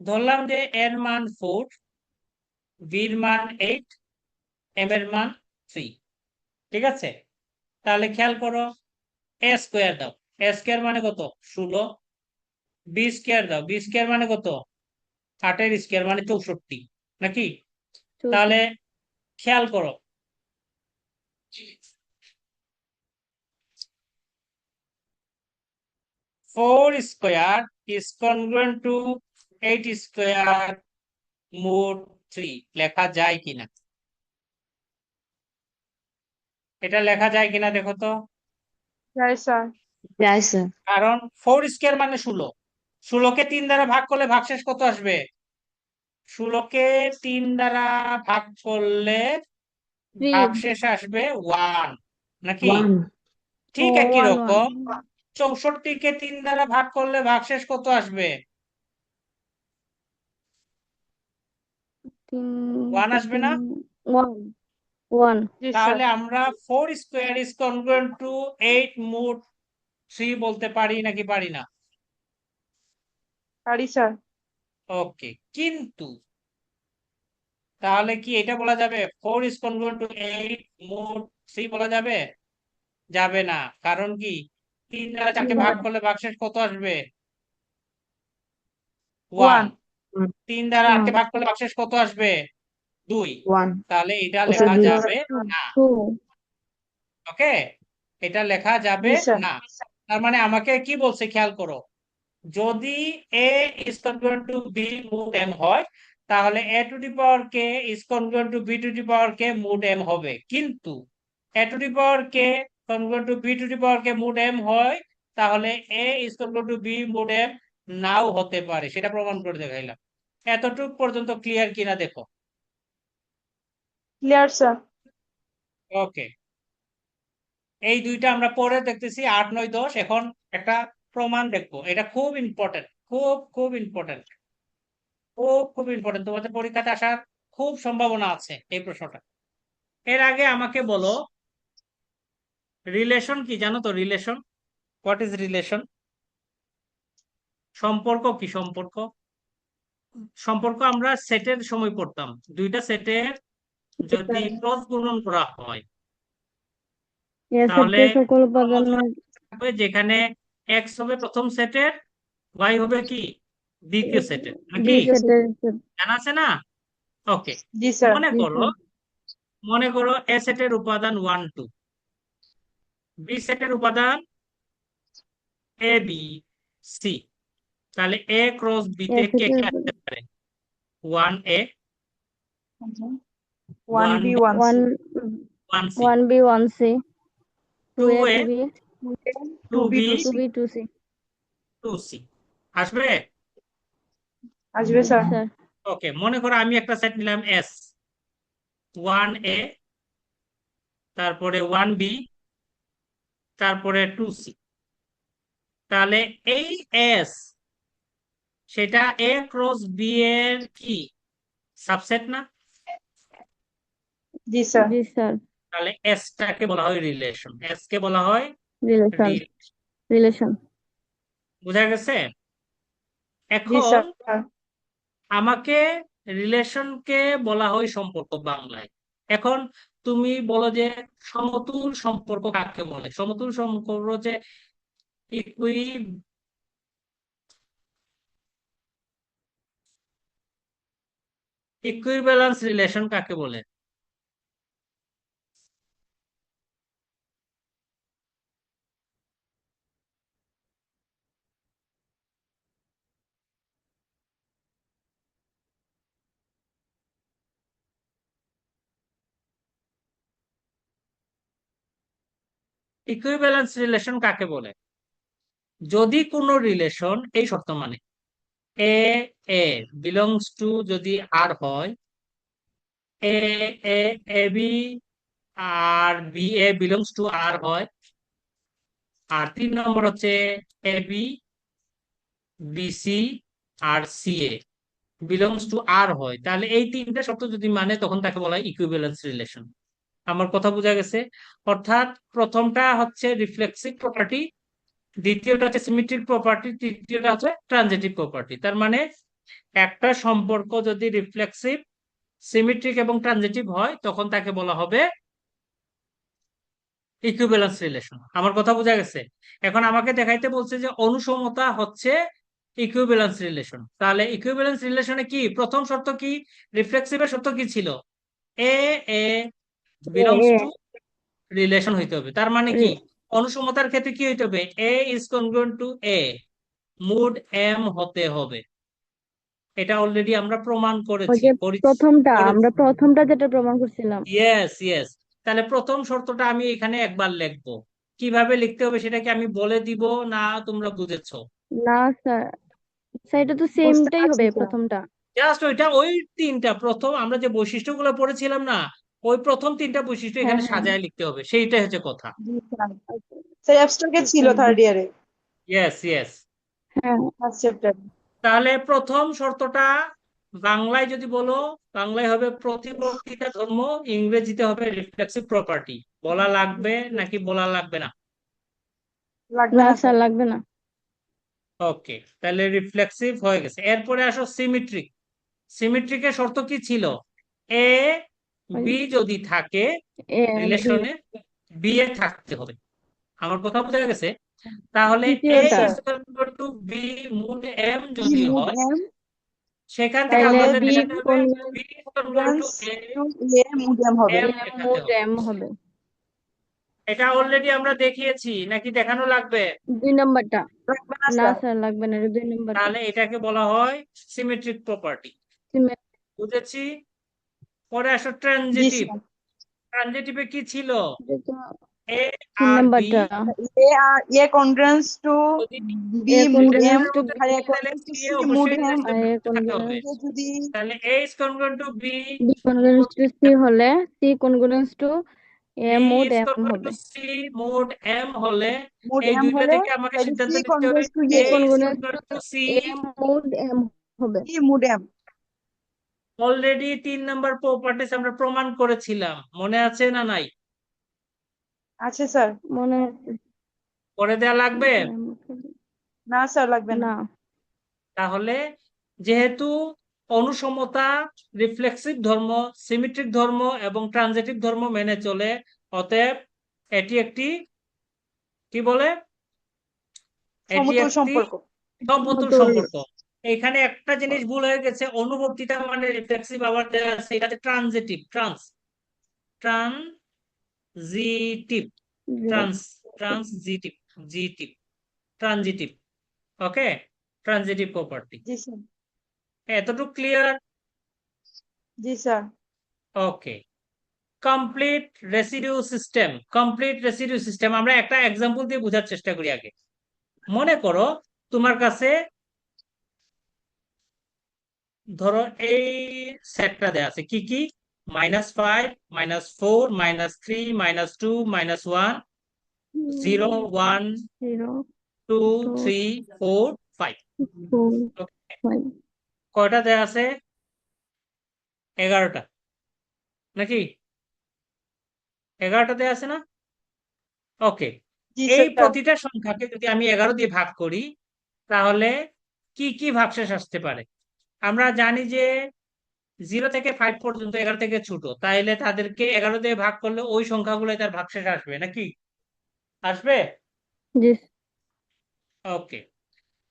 ধরলাম যে এর মান 4, বির মান 8, এম এর মান 3, ঠিক আছে? তাহলে খেয়াল করো, এ স্কোয়ার দাও, এ স্কোয়ার মানে কত? 16। বি স্কোয়ার দাও, বি স্কোয়ার মানে কত? 8 এর স্কোয়ার মানে 64, নাকি? তাহলে খেয়াল করো, 4 square is congruent to 8 square mod 3 লেখা যায় কিনা? এটা লেখা যায় কিনা দেখো তো। যাই স্যার। Yes, sir. কারণ 4 স্কোয়ার মানে 16, 16কে 3 দ্বারা ভাগ করলে ভাগশেষ কত আসবে? 16কে 3 দ্বারা ভাগ করলে 3 ভাগশেষ আসবে 1, নাকি? 1. ঠিক একই 1 রকম 64কে 3 দ্বারা ভাগ করলে ভাগশেষ কত আসবে? 1 আসবে না? 1 1 জি স্যার। তাহলে আমরা 4 square is congruent to 8 mod 3 বলতে পারি নাকি পারি না? পারি স্যার। ওকে, কিন্তু তাহলে কি এটা বলা যাবে 4 ইজ কনগ্রুয়েন্ট টু 8 মুড 3 বলা যাবে? যাবে না। কারণ কি, 3 দ্বারা 4কে ভাগ করলে ভাগশেষ কত আসবে? 1। 1. 3 দ্বারা 8কে 1 ভাগ করলে ভাগশেষ কত আসবে? 2। 1. তাহলে এটা Also লেখা 2. যাবে না। 2 ওকে, এটা লেখা যাবে জি স্যার। না। তার মানে আমাকে কি বলছে খেয়াল করো, যদি a is congruent to b mood m হয়, তাহলে a two the power k is congruent to b two the power k mood m হবে। কিন্তু a two the power k congruent to b two the power k mood m হয়, তাহলে a is congruent to b mood m নাও হতে পারে। সেটা প্রমাণ করে দেখাইলাম। এতটুক পর্যন্ত ক্লিয়ার কিনা দেখো। Clear sir. ওকে, এই দুইটা আমরা পরে দেখতেছি, 8, 9, 10। এখন একটা প্রমাণ দেখবো, এটা খুব ইম্পর্টেন্ট, খুব খুব ইম্পর্টেন্ট, খুব খুব ইম্পর্টেন্ট, তোমাদের পরীক্ষাতে আসার খুব সম্ভাবনা আছে এই প্রশ্নটা। এর আগে আমাকে বলো, রিলেশন কি জানো তো? Relation, what is relation? সম্পর্ক কি? সম্পর্ক, সম্পর্ক আমরা সেটের সময় পড়তাম। দুইটা সেটের যদি ক্রস গুণন করা হয়, তাহলে সকল উপাদান থাকবে যেখানে এক্স হবে প্রথম সেটের, ওয়াই হবে কি দ্বিতীয় সেটের, নাকি? জানা আছে না? ওকে, জি স্যার। মনে করো, মনে করো এ সেটের উপাদান 1, 2, বি সেটের উপাদান এ বি সি। তাহলে এ ক্রস বি তে কে কে আসতে পারে? 1a, 1B 1b, 1C 1c, 1B 1C 2a, 2B 2b, 2B 2C 2c আসবে। আসবে স্যার। ওকে, মনে করো আমি একটা সেট নিলাম এস, 1a, তারপরে 1b, তারপরে 2c। তাহলে এই এস, সেটা এ ক্রস বি এর কি সাবসেট না? জি স্যার। তাহলে এস টাকে বলা হয় রিলেশন, এস কে বলা হয় রিলেশন রিলেশন। রিলেশন বুঝা গেছে? জি এখন স্যার। আমাকে রিলেশনকে বলা হয় সম্পর্ক বাংলায়। এখন তুমি বলো যে সমতুল সম্পর্ক কাকে বলে? সমতুল সম্পর্ক যে ইকুই ইকুইভ্যালেন্স রিলেশন কাকে বলে? ইকুইভ্যালেন্স রিলেশন কাকে বলে? যদি কোনো রিলেশন, এই শর্ত মানে এ এ বিলংস টু, যদি আর হয়, A A A B R B A belongs to R হয়, আর 3 নম্বর হচ্ছে A B B C R C A belongs to R হয়, তাহলে এই তিনটা শর্ত যদি মানে তখন তাকে বলা হয় ইকুইভ্যালেন্স রিলেশন। আমার কথা বোঝা গেছে? অর্থাৎ প্রথমটা হচ্ছে রিফ্লেক্সিভ প্রপার্টি, দ্বিতীয়টা হচ্ছে সিমেট্রিক প্রপার্টি, তৃতীয়টা হচ্ছে ট্রানজিটিভ প্রপার্টি। তার মানে একটা সম্পর্ক যদি রিফ্লেক্সিভ, সিমেট্রিক এবং ট্রানজিটিভ হয় তখন তাকে বলা হবে ইকুইভ্যালেন্স রিলেশন। আমার কথা বোঝা গেছে? এখন আমাকে দেখাইতে বলছে যে অনুসমতা হচ্ছে ইকুইভ্যালেন্স রিলেশন। তাহলে ইকুইভ্যালেন্স রিলেশনে কি প্রথম শর্ত কি, রিফ্লেক্সিভের শর্ত কি ছিল? এ এ বিলংস এ টু রিলেশন হইতে হবে। তার মানে কি অনুসমতার ক্ষেত্রে কি হইতে হবে? A is congruent to A, mod M হতে হবে। এটা অলরেডি আমরা প্রমাণ ওই করেছি যে আমরা প্রথমটা যেটা প্রমাণ করছিলাম। Yes yes. তাহলে প্রথম শর্তটা আমি এখানে একবার লিখবো, কিভাবে লিখতে হবে সেটা কি আমি বলে দিব না তোমরা বুঝেছো? না স্যার, স্যার এটা তো বুঝতে সেমটাই পারছি হবে স্যার। প্রথমটা। জাস্ট ওইটা ওই তিনটা প্রথম আমরা যে বৈশিষ্ট্যগুলো পড়েছিলাম না, ওই প্রথম তিনটা বৈশিষ্ট্য হ্যাঁ এখানে হ্যাঁ। সাজায় লিখতে হবে, সেইটাই হচ্ছে কথা। জি স্যার। আচ্ছা, স্যার অ্যাবস্ট্রাক্টে ছিল স্যার থার্ড ইয়ারে ইয়েস ইয়েস। হ্যাঁ ফার্স্ট চ্যাপ্টার। তাহলে প্রথম শর্তটা বাংলায় যদি বলো, বাংলায় হবে প্রতিবর্তিতা ধর্ম, ইংরেজিতে হবে রিফ্লেক্সিভ প্রপার্টি। বলা লাগবে নাকি বলা লাগবে না? লাগবে না না স্যার, স্যার। লাগবে না। ওকে, তাহলে রিফ্লেক্সিভ হয়ে গেছে। এরপরে আসো সিমেট্রিক। সিমেট্রিকের শর্ত কি ছিল? এ ওই বি যদি থাকে এ বি, রিলেশনে, বি এ থাকতে হবে। আমার কথা বোঝা গেছে? তাহলে এ জি দ্বিতীয়টা স্যার। Is equal to B mod M B যদি মুড হয়, এম সেখান থেকে তাইলে আমাদের বি দেখাতে হবে কোন B is equal to congruence A to A mod M হবে। এম এ দেখাতে মোড হবে। এম হবে। এটা অলরেডি আমরা দেখিয়েছি, নাকি দেখানো লাগবে? 2 নম্বরটা। লাগবে না না স্যার। স্যার, লাগবে না, এটা 2 নম্বরটা। তাহলে এটাকে বলা হয় সিমেট্রিক প্রপার্টি। সিমেট্রি। বুঝেছি? পরে আসো জি ট্রানজিটিভ। স্যার। ট্রানজিটিভে কি ছিল? এটা তো এ তিন আর বি নাম্বারটা এ আর এ কনগ্রান্স টু যদি B A mod M congruence to মধ্যে বি আর এ থাকে, তাহলে congruence to B C mod অবশ্যই এম। আর রিলেশনের এ মধ্যে থাকতে হবে। কনগ্রেন্স, এ যদি তাহলে A is congruent to B, B congruence to C হলে C congruence to A B mod is M congruent to হবে। সি মোড এম হলে মুড এই এম দুইটা হলে থেকে আমাকে তাহলে সিদ্ধান্ত সি নিতে হবে congruence to C A A. Is congruence to congruent to C A mod M হবে। C mod M. অলরেডি 3 নম্বর প্রপার্টিস আমরা প্রমাণ করেছিলাম, মনে আছে না নাই? আছে স্যার। মনে আছে। পরে দেয়া লাগবে? না স্যার লাগবে না। না। তাহলে যেহেতু অনুসমতা রিফ্লেক্সিভ ধর্ম, সিমেট্রিক ধর্ম এবং ট্রানজিটিভ ধর্ম মেনে চলে, অতএব এটি একটি কি বলে, এটি সমতুল একটি সম্পর্ক। সমতুল সমতুল। সম্পর্ক। এখানে একটা জিনিস ভুল হয়ে গেছে, অনুবর্তিতা মানে রিফ্লেক্সিভ, আবার দেয়া আছে এটাতে ট্রানজিটিভ, ট্রানজিটিভ, ট্রান্স ট্রান্সজিটিভ, জিটিভ, ট্রানজিটিভ। Okay, transitive property. জি স্যার। এতটুকু ক্লিয়ার? জি sir. Okay. Complete residue system. Complete residue system আমরা একটা এক্সাম্পল দিয়ে বোঝার চেষ্টা করি আগে। মনে করো তোমার কাছে ধরো এই সেটটা দেয়া আছে, কি কি? -5, -4, -3, -2, -1, 0, 1, জিরো 2, টু 3, 4, 5। Four five. কয়টা দেয়া আছে? 11টা, নাকি? 11টা দেয়া আছে না? ওকে। জি এই স্যার। প্রতিটা সংখ্যাকে যদি আমি 11 দিয়ে ভাগ করি তাহলে কি কি ভাগশেষ আসতে পারে? আমরা জানি যে 0 থেকে 5 পর্যন্ত 11 থেকে ছোট, তাইলে তাদেরকে 11 দিয়ে ভাগ করলে ওই সংখ্যাগুলো তার ভাগশেষ আসবে, নাকি? আসবে? জি। ওকে।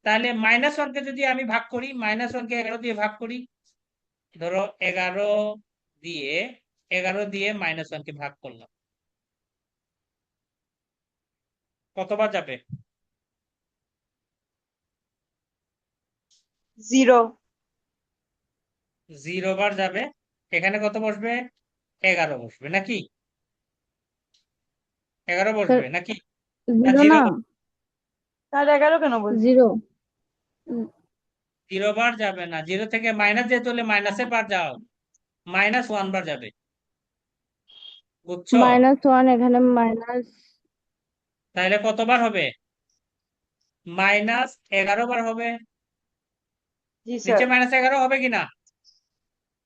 তাহলে -1কে যদি আমি ভাগ করি, -1কে 11 দিয়ে ভাগ করি, ধরো দিয়ে 11 দিয়ে -1কে ভাগ করলাম, কতবার যাবে? 0। 0 বার যাবে। এখানে কত বসবে? 11 বসবে, নাকি? 11 স্যার বসবে নাকি? না, জিরো 0 না, তার 11 কেন বলছি? জিরো। 0 বার যাবে না। 0 থেকে মাইনাস যেতে হলে মাইনাসের বার যাও, -1 বার যাবে। বুঝছো? -1 এখানে মাইনাস। তাহলে কতবার হবে? -11 বার হবে। জি নিচে স্যার -11 হবে কিনা?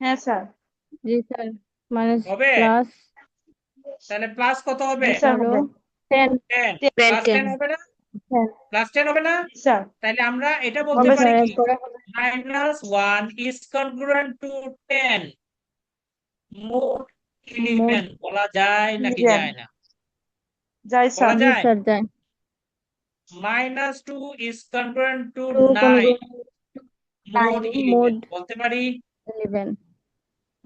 হ্যাঁ স্যার জি স্যার মাইনাস হবে? প্লাস তাহলে প্লাস কত হবে? জি স্যার 11 হবে 10 10 10 10 প্লাস 10 10 হবে না? 10 প্লাস 10 হবে না? জি স্যার তাহলে আমরা এটা বলতে জি হবে পারি স্যার স্যার কি এরপরে হবে -1 is congruent to 10 মোট মোড 11 বলা যায় নাকি 11 যায় না? যাই বলা স্যার জি যায়? স্যার যায় -2 is congruent to 2 9 congruent মোট 9 11 মোড বলতে পারি। 11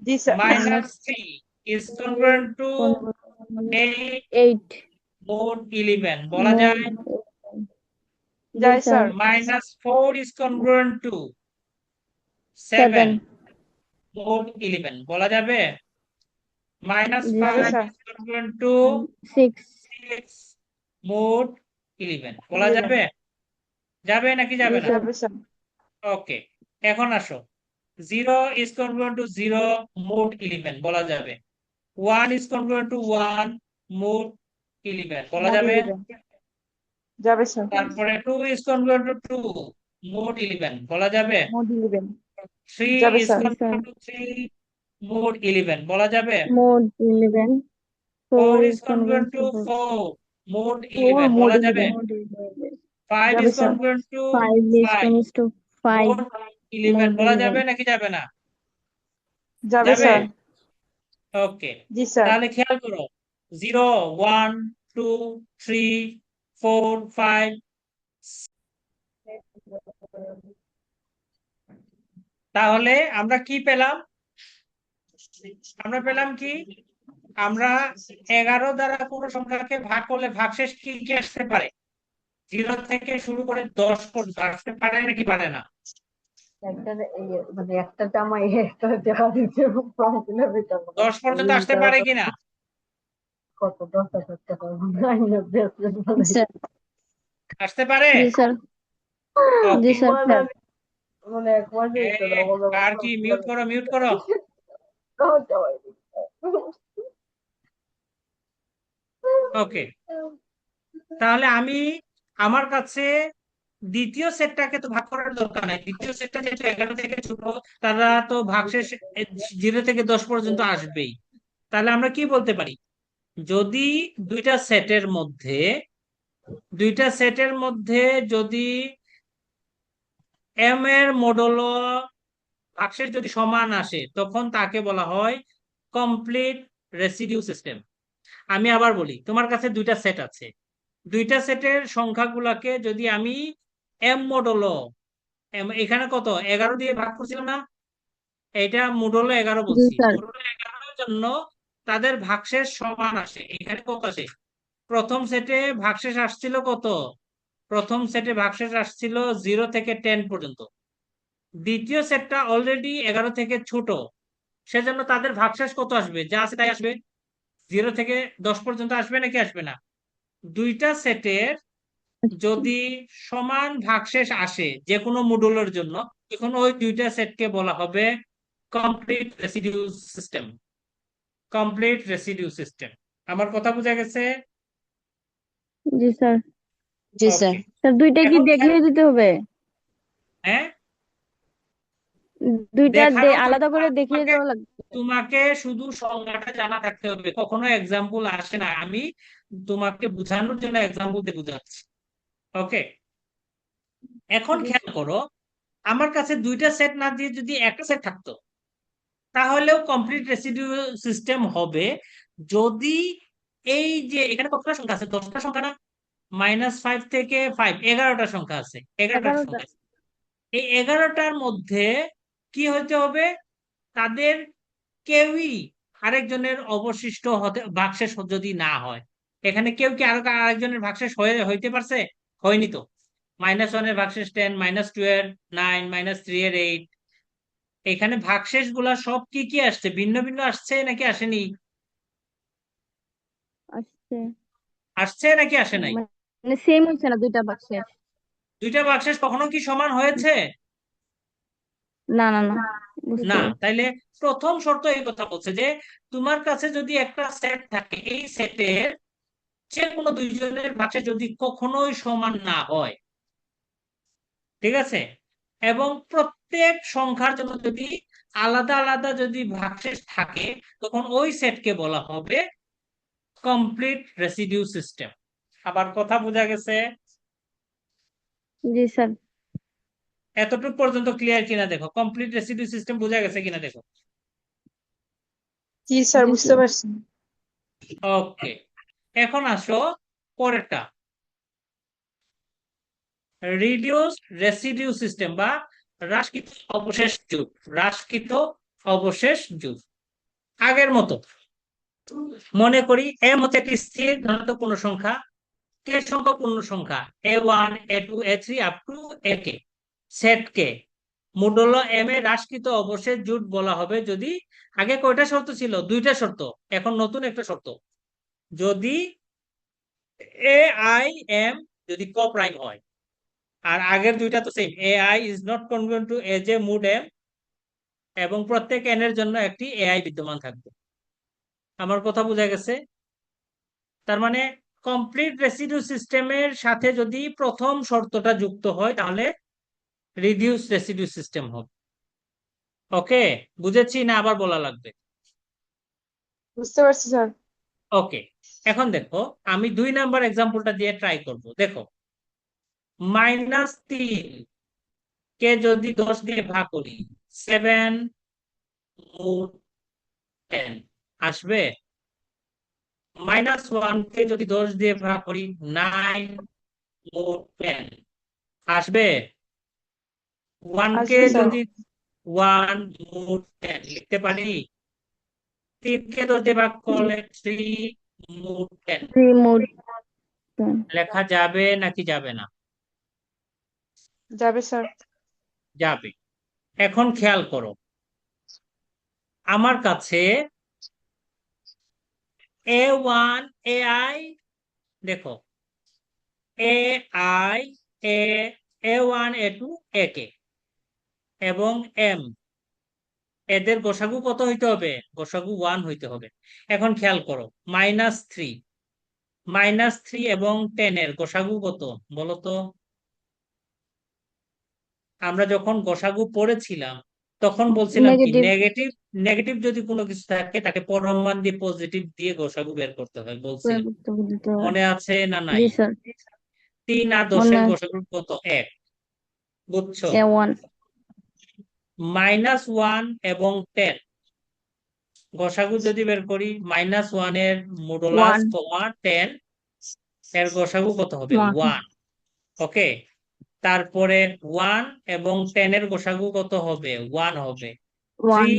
জি sir minus -3 is congruent to congruent 8 8 মোট 11 বলা মোড যায়। 11 জি যাই sir sir -4 is congruent to 7 7 মোট 11 বলা যাবে। জি যাবে -5 sir sir is congruent to 6 6 মোট 11 বলা 11 যাবে। যাবে নাকি জি যাবে না? স্যার যাবে স্যার ওকে, এখন আসো 0 is congruent to 0 মোট 11 বলা যাবে। 1 is congruent to 1 মোট 11 বলা মোড যাবে। 11 যাবে স্যার তারপরে 2 is congruent to 2 মোট 11 বলা যাবে। মোড 11 3 যাবে is স্যার জি স্যার congruent to 3 মোট 11 বলা যাবে। Mode 11 4 4 is is congruent congruent to to 4 4 মোট 4 11 মোড বলা যাবে। 11 মোড 11 5 যাবে is sir congruent to 5 is 5 congruent to 5 মোট 11 মোড বলা যাবে 11 নাকি যাবে না? যাবে যাবে। স্যার ওকে, জি স্যার তাহলে খেয়াল করো 0 1 2 3 4 5। তাহলে আমরা কি পেলাম? আমরা পেলাম কি? আমরা 11 দ্বারা কোনো সংখ্যাকে ভাগ করলে ভাগশেষ কি কি আসতে পারে? 0 থেকে শুরু করে 10 পর্যন্ত আসতে পারে নাকি পারে না? মানে একটা জামাই একটা টাকা দিতে ফর্ম ফিল আপের জন্য 10 পর্যন্ত আসতে পারে কিনা? কত 10,000 টাকা আইনা বেতন জি স্যার আসতে পারে। জি স্যার জি ওকে, স্যার স্যার মানে এক মাসে তো আর কি মিউট করো, মিউট করো। ওকে, তাহলে আমি আমার কাছে দ্বিতীয় সেটটাকে তো ভাগ করার দরকার নাই। দ্বিতীয় সেটটা যেহেতু 11 থেকে ছোট, তারা তো ভাগশেষ 0 থেকে 10 পর্যন্ত আসবেই। তাহলে আমরা কি বলতে পারি? যদি দুইটা সেটের মধ্যে যদি এম এর মডুলো ভাগশেষ যদি সমান আসে, তখন তাকে বলা হয় কমপ্লিট রেসিডিউ সিস্টেম। আমি আবার বলি, তোমার কাছে দুইটা সেট আছে, দুইটা সেটের সংখ্যাগুলাকে যদি আমি এম মডুলো এখানে কত 11 দিয়ে ভাগ করছিলাম না, এটা মডুলো 11 জি বলছি, স্যার মডুলো 11 জন্য তাদের ভাগশেষ সমান আসে। এখানে কত আসে? প্রথম সেটে ভাগশেষ আসছিল কত? প্রথম সেটে ভাগশেষ আসছিল 0 থেকে 10 পর্যন্ত। দ্বিতীয় সেটটা অলরেডি 11 থেকে ছোট, সেজন্য তাদের ভাগশেষ কত আসবে? যা আছে তাই আসবে। 0 থেকে 10 পর্যন্ত আসবে নাকি আসবে না? দুইটা সেটের যদি সমান ভাগশেষ আসে যে কোনো মডুলের জন্য, তখন ওই দুইটা সেটকে বলা হবে complete residue system. Complete residue system. আমার কথা বোঝা গেছে? জি স্যার জি স্যার। ওকে, স্যার দুইটা কি এখন দেখিয়ে দিতে হবে? হ্যাঁ, দুইটা দেখানো আলাদা করে দরকার। দেখিয়ে তোমাকে দেওয়া লাগবে? তোমাকে শুধু সংজ্ঞাটা জানা থাকতে হবে। কখনো এক্সাম্পল আসে না, আমি তোমাকে বোঝানোর জন্য এক্সাম্পল দিয়ে বোঝাচ্ছি। ওকে, এখন জি খেয়াল করো, আমার কাছে দুইটা সেট না দিয়ে যদি একটা সেট থাকতো, তাহলেও কমপ্লিট রেসিডিউ সিস্টেম হবে। যদি এই যে এখানে কতটা সংখ্যা আছে? 10টা সংখ্যা না? -5 থেকে 5 11টা সংখ্যা আছে, 11টা 11টা সংখ্যা আছে। এই 11টার মধ্যে কি হইতে হবে? তাদের কেউই আরেকজনের অবশিষ্ট হতে ভাগশেষ যদি না হয়। এখানে কেউ কি আরেকজনের ভাগশেষ হইতে পারছে? হয়নি তো। -1 এর ভাগশেষ 10, -2 এর 9, -3 এর 8। এখানে ভাগশেষ গুলা সব কি কি আসছে? ভিন্ন ভিন্ন আসছে নাকি আসেনি? আসছে আসছে নাকি আসে নাই? মানে সেম হচ্ছে না দুইটা বাক্সের? দুইটা ভাগশেষ কখনো কি সমান হয়েছে? না না না বুঝতে না। পারছি তাইলে প্রথম শর্ত এই কথা বলছে যে তোমার কাছে যদি একটা সেট থাকে, এই সেটের যে কোনো দুইজনের ভাগশেষ যদি কখনোই সমান না হয়, ঠিক আছে, এবং প্রত্যেক সংখ্যার জন্য যদি আলাদা আলাদা যদি ভাগশেষ থাকে তখন ওই সেটকে বলা হবে কমপ্লিট রেসিডিউ সিস্টেম। আবার কথা বোঝা গেছে? জি স্যার। এতটুকু পর্যন্ত ক্লিয়ার কিনা দেখো, কমপ্লিট রেসিডিউ সিস্টেম বোঝা গেছে কিনা দেখো। জি স্যার, জি বুঝতে স্যার। পারছি। ওকে, এখন আসো পরেরটা, রিডিউস রেসিডিউ সিস্টেম বা হ্রাসকৃত অবশেষ যুগ। হ্রাসকৃত অবশেষ যুগ আগের মতো মনে করি এম হচ্ছে একটি স্থির ধনাত্মক পূর্ণ সংখ্যা, কে সংখ্যক পূর্ণ সংখ্যা a1 a2 a3 up to ak, set কে মূলধন এম এ হ্রাসকৃত অবশেষ জুট বলা হবে যদি আগে কয়টা শর্ত ছিল? দুইটা শর্ত, এখন নতুন একটা শর্ত, যদি এ আই এম যদি কোপ্রাইম হয়, আর আগের দুইটা তো same, A I is not congruent to A J mod M, এবং প্রত্যেক এন এর জন্য একটি এআই বিদ্যমান থাকবে। আমার কথা বোঝা গেছে? তার মানে কমপ্লিট রেসিডিউ সিস্টেমের সাথে যদি প্রথম শর্তটা যুক্ত হয় তাহলে রিডিউস রেসিডিউ সিস্টেম হবে। ওকে, বুঝেছি না আবার বলা লাগবে? বুঝতে পারছি স্যার। ওকে, এখন দেখো আমি 2 নাম্বার এক্সাম্পলটা দিয়ে ট্রাই করব। দেখো, -3 কে যদি 10 দিয়ে ভাগ করি 7 মোট 10 আসবে। -1 কে যদি 10 দিয়ে ভাগ করি 9 মোট 10 আসবে। 1 কে আসবে স্যার। যদি 1 মোট 10 লিখতে পারি। 3 কে 10 দিয়ে ভাগ করলে 3 মোট 10 রিমোট। লেখা যাবে নাকি যাবে না? যাবে স্যার। যাবে। এখন খেয়াল করো, আমার কাছে a1 ai, দেখো ai a1 a2 ak এবং m, এদের গোসাগু কত হইতে হবে? গোসাগু 1 হইতে হবে। এখন খেয়াল করো, -3 এবং 10 এর গোসাগু কত বলো তো? আমরা যখন গোসাগু পড়েছিলাম তখন বলছিলাম কি, নেগেটিভ। নেগেটিভ নেগেটিভ যদি কোনো কিছু থাকে তাকে পরমান দিয়ে পজিটিভ দিয়ে গোসাগু বের করতে হয় বলছিলাম। দিতে হয়। মনে আছে না নাই? জি স্যার। 3 আর মনে 10-এর আছে। গোসাগু কত? 1। বুঝছো? A1 -1 এবং 10 গোসাগু যদি বের করি, -1 এর মডুলাস 1 কমা 10 এর গোসাগু কত হবে? 1 1। ওকে, তারপরে 1 এবং 10 এর গোসাগু কত হবে? 1 হবে। 3 1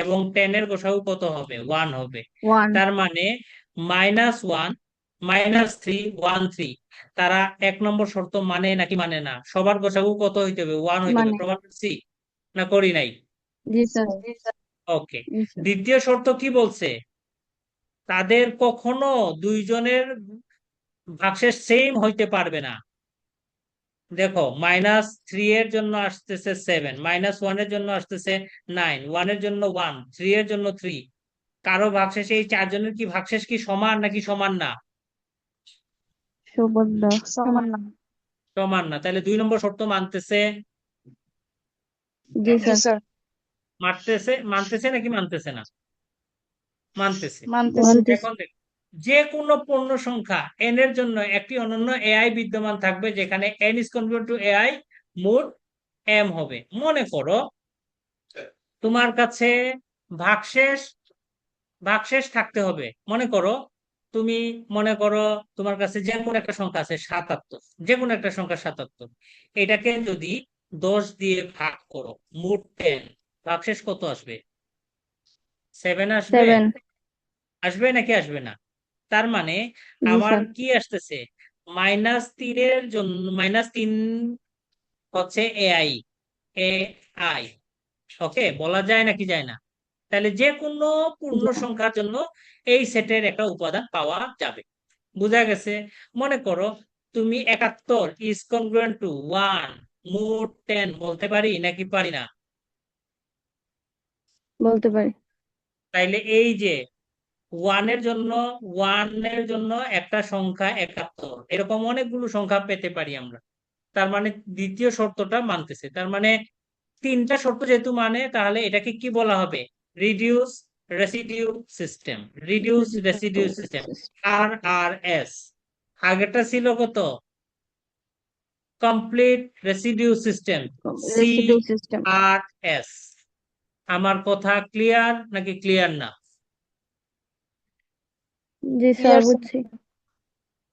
এবং 10 এর গোসাগু কত হবে? 1 হবে। 1 তার মানে -1 -3 1 3 তারা 1 নম্বর শর্ত মানে নাকি মানে না? সবার গোসাগু কত হইতে হবে? 1 হইতে হবে। মানে। প্রমাণ করছি না করি নাই? জি স্যার। ওকে, জি স্যার। দ্বিতীয় শর্ত কি বলছে? তাদের কখনো দুইজনের ভাগশেষ সেম হইতে পারবে না। দেখো, -3 এর জন্য আসতেছে 7, -1 এর জন্য আসতেছে 9, 1 এর জন্য 1, 3 এর জন্য 3। কারো ভাগশেষ, এই চারজনের কি ভাগশেষ কি সমান নাকি সমান না? সুবদ্ধ। সমান না। সমান না। তাহলে 2 নম্বর শর্ত মানতেছে? জি জি স্যার। স্যার, মানতেছে নাকি মানতেছে না? মানতেছে। মানতেছি। এখন দেখো, যে কোনো পূর্ণ সংখ্যা n এর জন্য একটি অনন্য ai বিদ্যমান থাকবে যেখানে n is congruent to ai মোট m হবে। মনে করো তোমার কাছে ভাগশেষ ভাগশেষ থাকতে হবে। মনে করো তোমার কাছে যে কোনো একটা সংখ্যা আছে 77, যে কোনো একটা সংখ্যা 77, এটাকে যদি 10 দিয়ে ভাগ করো মোট 10, ভাগশেষ কত আসবে? 7 আসবে? 7 আসবে নাকি আসবে না? তার মানে জি আমার স্যার। কি আসতেছে? -3 এর জন্য -3 হচ্ছে এআই, এআই। ওকে, বলা যায় নাকি যায় না? তাহলে যে কোনো পূর্ণ সংখ্যার জন্য এই সেটের একটা উপাদান পাওয়া যাবে। বুঝা গেছে? মনে করো তুমি 71 ইজ কনগ্রুয়েন্ট টু 1 মোট 10 বলতে পারি নাকি পারি না? বলতে পারি। তাইলে এই যে 1 এর জন্য একটা সংখ্যা 71, এরকম অনেকগুলো সংখ্যা পেতে পারি আমরা। তার মানে দ্বিতীয় শর্তটা মানতেছে। তার মানে তিনটা শর্ত যেহেতু মানে, তাহলে এটাকে কি বলা হবে? Reduce residue system. Reduce residue system, R R S. আগেরটা ছিল কত? Complete residue system, C residue system. R S. আমার কথা ক্লিয়ার নাকি ক্লিয়ার না? জি স্যার, Clear, sir. বুঝছি।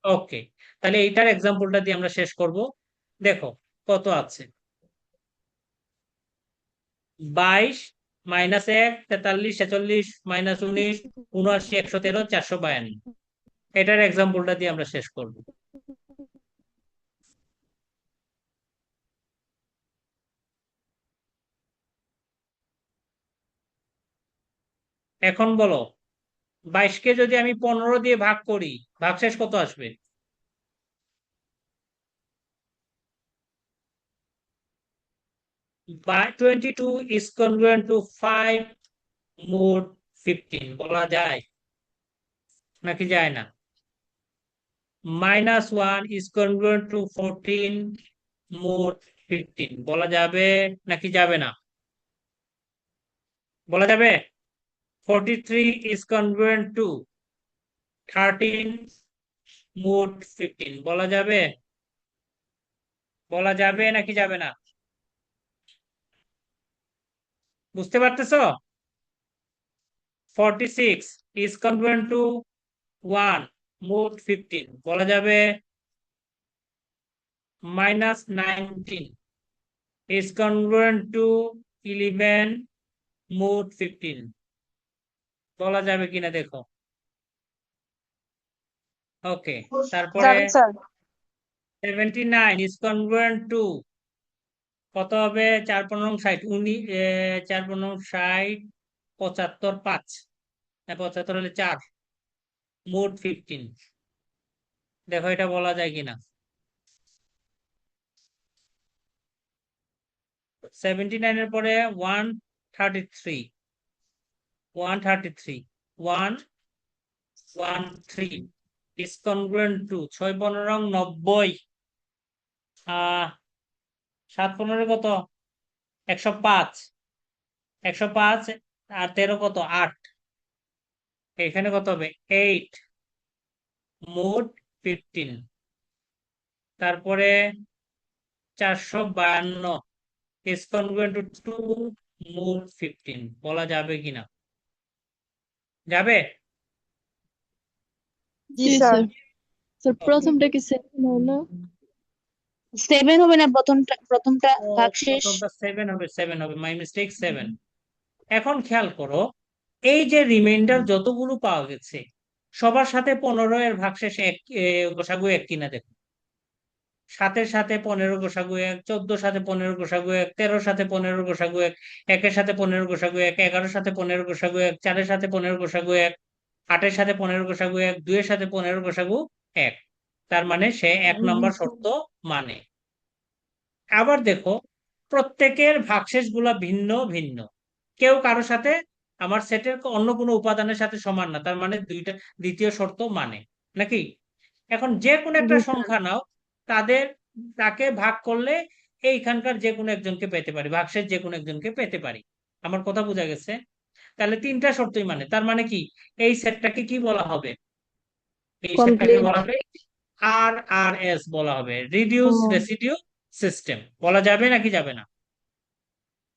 ওকে, তাহলে এইটার এক্সাম্পলটা দিয়ে আমরা শেষ করব। দেখো কত আছে। 22 মাইনাস 1 43 46 মাইনাস 19 79 113 452। এটার এক্সাম্পলটা দিয়ে আমরা শেষ করব। এখন বলো, 22 কে যদি আমি 15 দিয়ে ভাগ করি, ভাগশেষ কত আসবে? By 22 is congruent to 5 mod 15, বলা যায় নাকি যায় না? -1 is congruent to 14 mod 15, বলা যাবে নাকি যাবে না? বলা যাবে। 43 is congruent to 13 mod 15, বলা যাবে। বলা যাবে নাকি যাবে না? বুঝতে পারতেছো? 46 is congruent to 1 mod 15, বলা যাবে। -19 is congruent to 11 mod 15, বলা যাবে কিনা দেখো। ওকে, তারপরে যাবে স্যার 79 is congruent to কত হবে? 4 × 60 4 × 60 75 5, 75 হলে 4 mod 15। দেখো এটা বলা যায় কিনা। 79 এর পরে 133 133 113 is congruent to 6 15 90 7 15 কত? 105 105 আর 13 কত? 8। এখানে কত হবে? 8 mod 15। তারপরে 452 is congruent to 2 mod 15, বলা যাবে কিনা? যাবে। জি স্যার স্যার Okay. প্রথমটা কি সেভেন হলো? 7 হবে না, প্রথমটা ভাগশেষ। প্রথমটা 7 হবে, 7 হবে, মাই মিস্টেক, 7। এখন খেয়াল করো, এই যে রিমাইন্ডার যতগুলো পাওয়া গেছে সবার সাথে 15 এর ভাগশেষ এক, গোসাগু এক কিনা দেখো। 7-এর সাথে 15 গোসাগু এক, 14 সাথে 15 গোসাগু এক, 13 সাথে 15 গোসাগু এক, 1-এর সাথে 15 গোসাগু এক, 11-এর সাথে 15 গোসাগু এক, 4-এর সাথে 15 গোসাগু এক, 8-এর সাথে 15 গোসাগু এক, 2-এর সাথে 15 গোসাগু এক। তার মানে সে 1 নম্বর শর্ত মানে। আবার দেখো, প্রত্যেকের ভাগশেষ গুলা ভিন্ন ভিন্ন। কেউ কারো সাথে আমার সেটের অন্য কোনো উপাদানের সাথে সমান না, তার মানে দ্বিতীয় শর্ত মানে নাকি। এখন যে কোনো একটা জি স্যার। সংখ্যা নাও, তাকে ভাগ করলে এইখানকার যে কোনো একজনকে পেতে পারি, ভাগশেষ যে কোনো একজনকে পেতে পারি। আমার কথা বোঝা গেছে? তাহলে তিনটা শর্তই মানে, তার মানে কি এই সেটটাকে কি বলা হবে? এই সেটটাকে কমপ্লিট। বলা হবে আর আর এস, বলা হবে রিডিউস রেসিডিউ সিস্টেম। বলা যাবে নাকি যাবে না?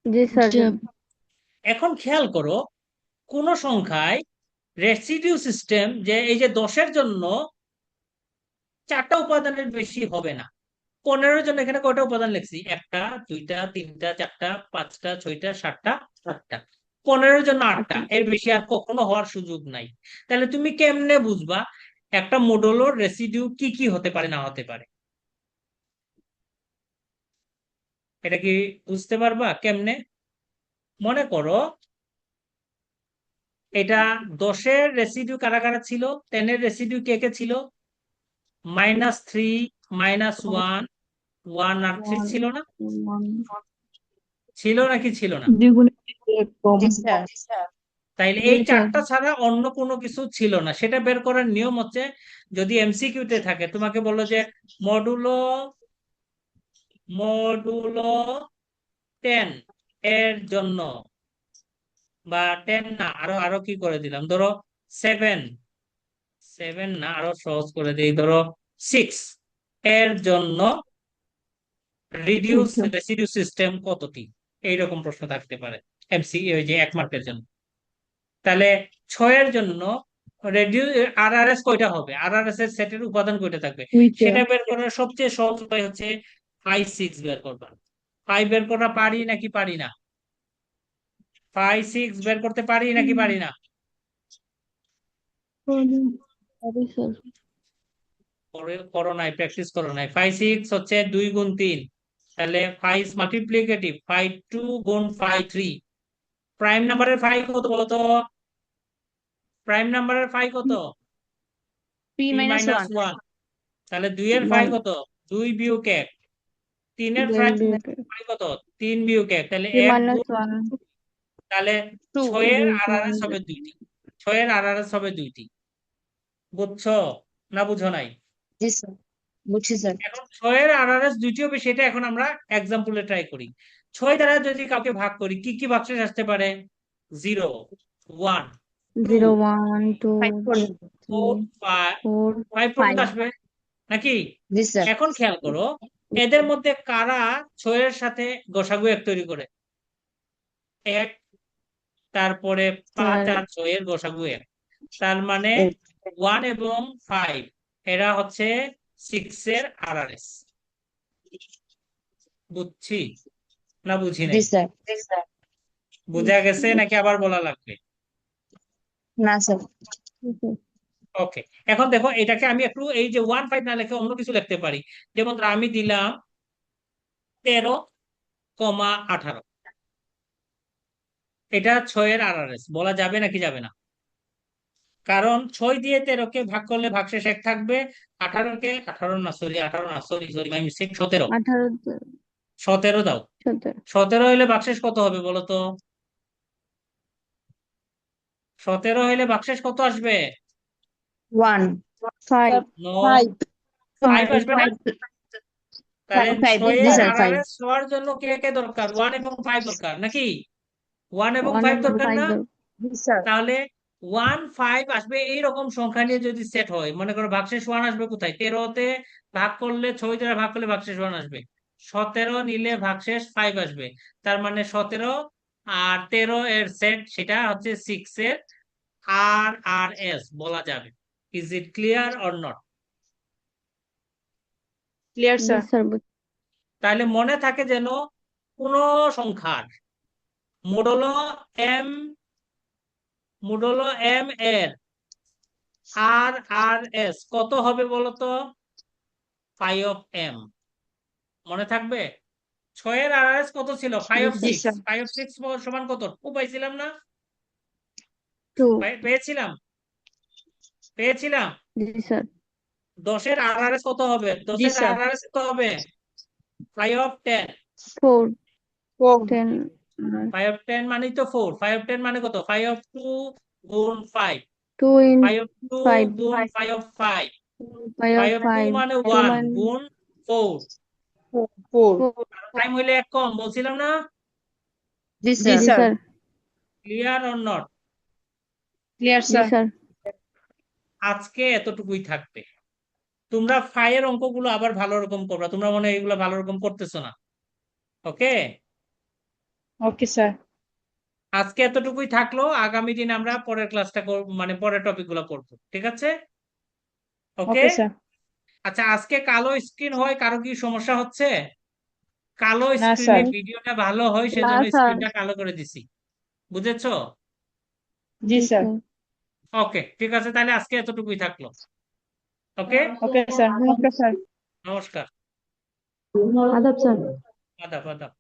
জি স্যার। এখন খেয়াল করো, কোন সংখ্যায় রেসিডিউ সিস্টেম, যে এই যে 10-এর জন্য 4টা উপাদানের বেশি হবে না। 15-এর জন্য এখানে কয়টা উপাদান লিখছি? 1টা 2টা 3টা 4টা 5টা 6টা 7টা 8টা। 15-এর জন্য 8টা, এর বেশি আর কখনো হওয়ার সুযোগ নাই। তাহলে তুমি কেমনে বুঝবা একটা মডুলোর রেসিডিউ কি কি হতে পারে না হতে পারে? এটা কি বুঝতে পারবা কেমনে? মনে করো এটা 10-এর রেসিডিউ কারা কারা ছিল, 10-এর রেসিডিউ কে কে ছিল? -3 -1 1 আর 3 ছিল না? ছিল নাকি ছিল না? দ্বিগুণের থেকে কম। জি স্যার তাইলে জি এই স্যার। 4টা ছাড়া অন্য কোনো কিছু ছিল না। সেটা বের করার নিয়ম হচ্ছে, যদি এমসিকিউতে থাকে তোমাকে বললো যে মডুলো মডুলো 10 এর জন্য, বা 10 না, আরো আরো কি করে দিলাম, ধরো 7, 7 না, আরো সহজ করে দিই, ধরো 6 এর জন্য রিডিউস রেসিডিউ সিস্টেম কতটি? এইরকম প্রশ্ন থাকতে পারে এমসি, ওই যে 1 মার্কের জন্য। তাহলে 6 এর জন্য রেডিউস আরআরএস কয়টা হবে, আরআরএস এর সেটের উপাদান কয়টা থাকবে, সেটা বের করার সবচেয়ে সহজ উপায় হচ্ছে 5 6 বের করবা। 5 বের করা পারি নাকি পারি না? 5 6 বের করতে পারি নাকি পারি না? সরি স্যার করো নাই, প্র্যাকটিস করো নাই। 5 6 হচ্ছে 2 গুণ 3, তাহলে 5 মাল্টিপ্লিকেটিভ, 5 2 গুণ 5 3। প্রাইম নাম্বারের 5 কত বলতো? প্রাইম নাম্বারের 5 কত? P p minus minus 1. 1। তাহলে 2 এর 5 কত? 2 বিয়োগ 1। 3 এর 5 কত? 3 বিয়োগ 1, তাহলে 1 মাইনাস গুণ, ওয়ান তাহলে 2. 6 এর আরআরএস হবে 2টি। 6 এর আরআরএস হবে 2টি। বুঝছো না বুঝো নাই? জি স্যার, বুঝছি স্যার। এখন 6 এর আরআরএস 2টি হবে, সেটা এখন আমরা এক্সাম্পলে ট্রাই করি। 6 দ্বারা যদি কাউকে ভাগ করি, কি কি ভাগশেষ আসতে পারে? 0 1 2 0 1 2 5 পর্যন্ত। 4 5 4 5 পর্যন্ত 5 আসবে নাকি? জি স্যার। এখন খেয়াল করো, এদের মধ্যে কারা 6 এর সাথে গসাগু 1 তৈরি করে? 1, তারপরে 5 আর 6 এর গসাগু 1, তার মানে 1 এবং 5 এরা হচ্ছে 6 এর আরআরএস। বুঝছি না বুঝি জি নাই? স্যার। বুঝা গেছে নাকি আবার বলা লাগবে? না স্যার। ওকে, এখন দেখো, এটাকে আমি একটু এই যে 1 5 না লিখে অন্য কিছু লিখতে পারি। যেমন ধরো আমি দিলাম 13,18, এটা 6 এর আরআরএস বলা যাবে নাকি যাবে না? কারণ 6 দিয়ে 13 কে ভাগ করলে ভাগশেষ 1 থাকবে, 18 না, সরি 18 না, সরি সরি মাই মিস্টেক, 17। 18 17 দাও। 17 17 হইলে ভাগশেষ কত হবে বলো তো? 17 হইলে ভাগশেষ কত আসবে? 1. 5 নো, 5 5 আসবে না? তাহলে 5. 6 জি এর স্যার, 5. আরআরএস হওয়ার জন্য কে কে দরকার? 1 এবং 5 দরকার নাকি? 1 এবং 1 5 এবং দরকার 5 না? জি স্যার তাহলে 1 5 আসবে এইরকম সংখ্যা নিয়ে যদি সেট হয়, মনে করো ভাগশেষ 1 আসবে কোথায়? 13 তে ভাগ করলে, 6 দ্বারা ভাগ করলে ভাগশেষ 1 আসবে। 17 নিলে ভাগশেষ 5 আসবে। তার মানে 17 আর 13 এর সেট, সেটা হচ্ছে 6 এর আরআরএস বলা যাবে। Is it clear or not? Clear জি স্যার। স্যার তাহলে মনে থাকে যেন কোন সংখ্যার মোডুলো এম, মোডুলো এম এর আরআরএস কত হবে বলতো? 5 অফ এম। মনে থাকবে? 6 এর আরআরএস কত ছিল? 5 অফ জি 6। স্যার। 5 অফ 6 সমান কত? 2 পাইছিলাম না? 2 পেয়েছিলাম, পেয়েছিলাম। জি স্যার 10 এর আরআরএস কত হবে? 10 জি এর স্যার। আরআরএস কত হবে? 5 অফ 10। 4 4 10 5 অফ 10 মানেই তো 4। 5 অফ 10 মানে কত? 5 অফ 2 গুণ 5। 2 in 5 অফ 2 5 গুণ 5 অফ 5। 5 5 of অফ 2 5 মানে 2 1 মানে গুণ 4। 4 টাইম হইলে 1 কম বলছিলাম না? জি জি স্যার। জি sir. Sir clear or not? Clear জি স্যার। স্যার আজকে এতটুকুই থাকবে। তোমরা 5 এর অঙ্কগুলো আবার ভালো রকম করবা, তোমরা মনে হয় এগুলো ভালো রকম করতেছো না। ওকে, ওকে স্যার। আজকে এতটুকুই থাকলো। আগামী দিন আমরা পরের ক্লাসটা মানে পরের টপিক গুলো করবো, ঠিক আছে? ওকে। Okay sir. আচ্ছা, আজকে কালো স্ক্রিন হয়, কারো কি সমস্যা হচ্ছে? কালো না স্ক্রিনে স্যার। ভিডিওটা ভালো হয়, না সেজন্য স্যার স্ক্রিনটা কালো করে দিছি। বুঝেছো? জি জি স্যার। স্যার ওকে, ঠিক আছে, তাহলে আজকে এতটুকুই থাকলো। ওকে, ওকে স্যার, নমস্কার স্যার। নমস্কার। আদাব স্যার আদাব আদাব।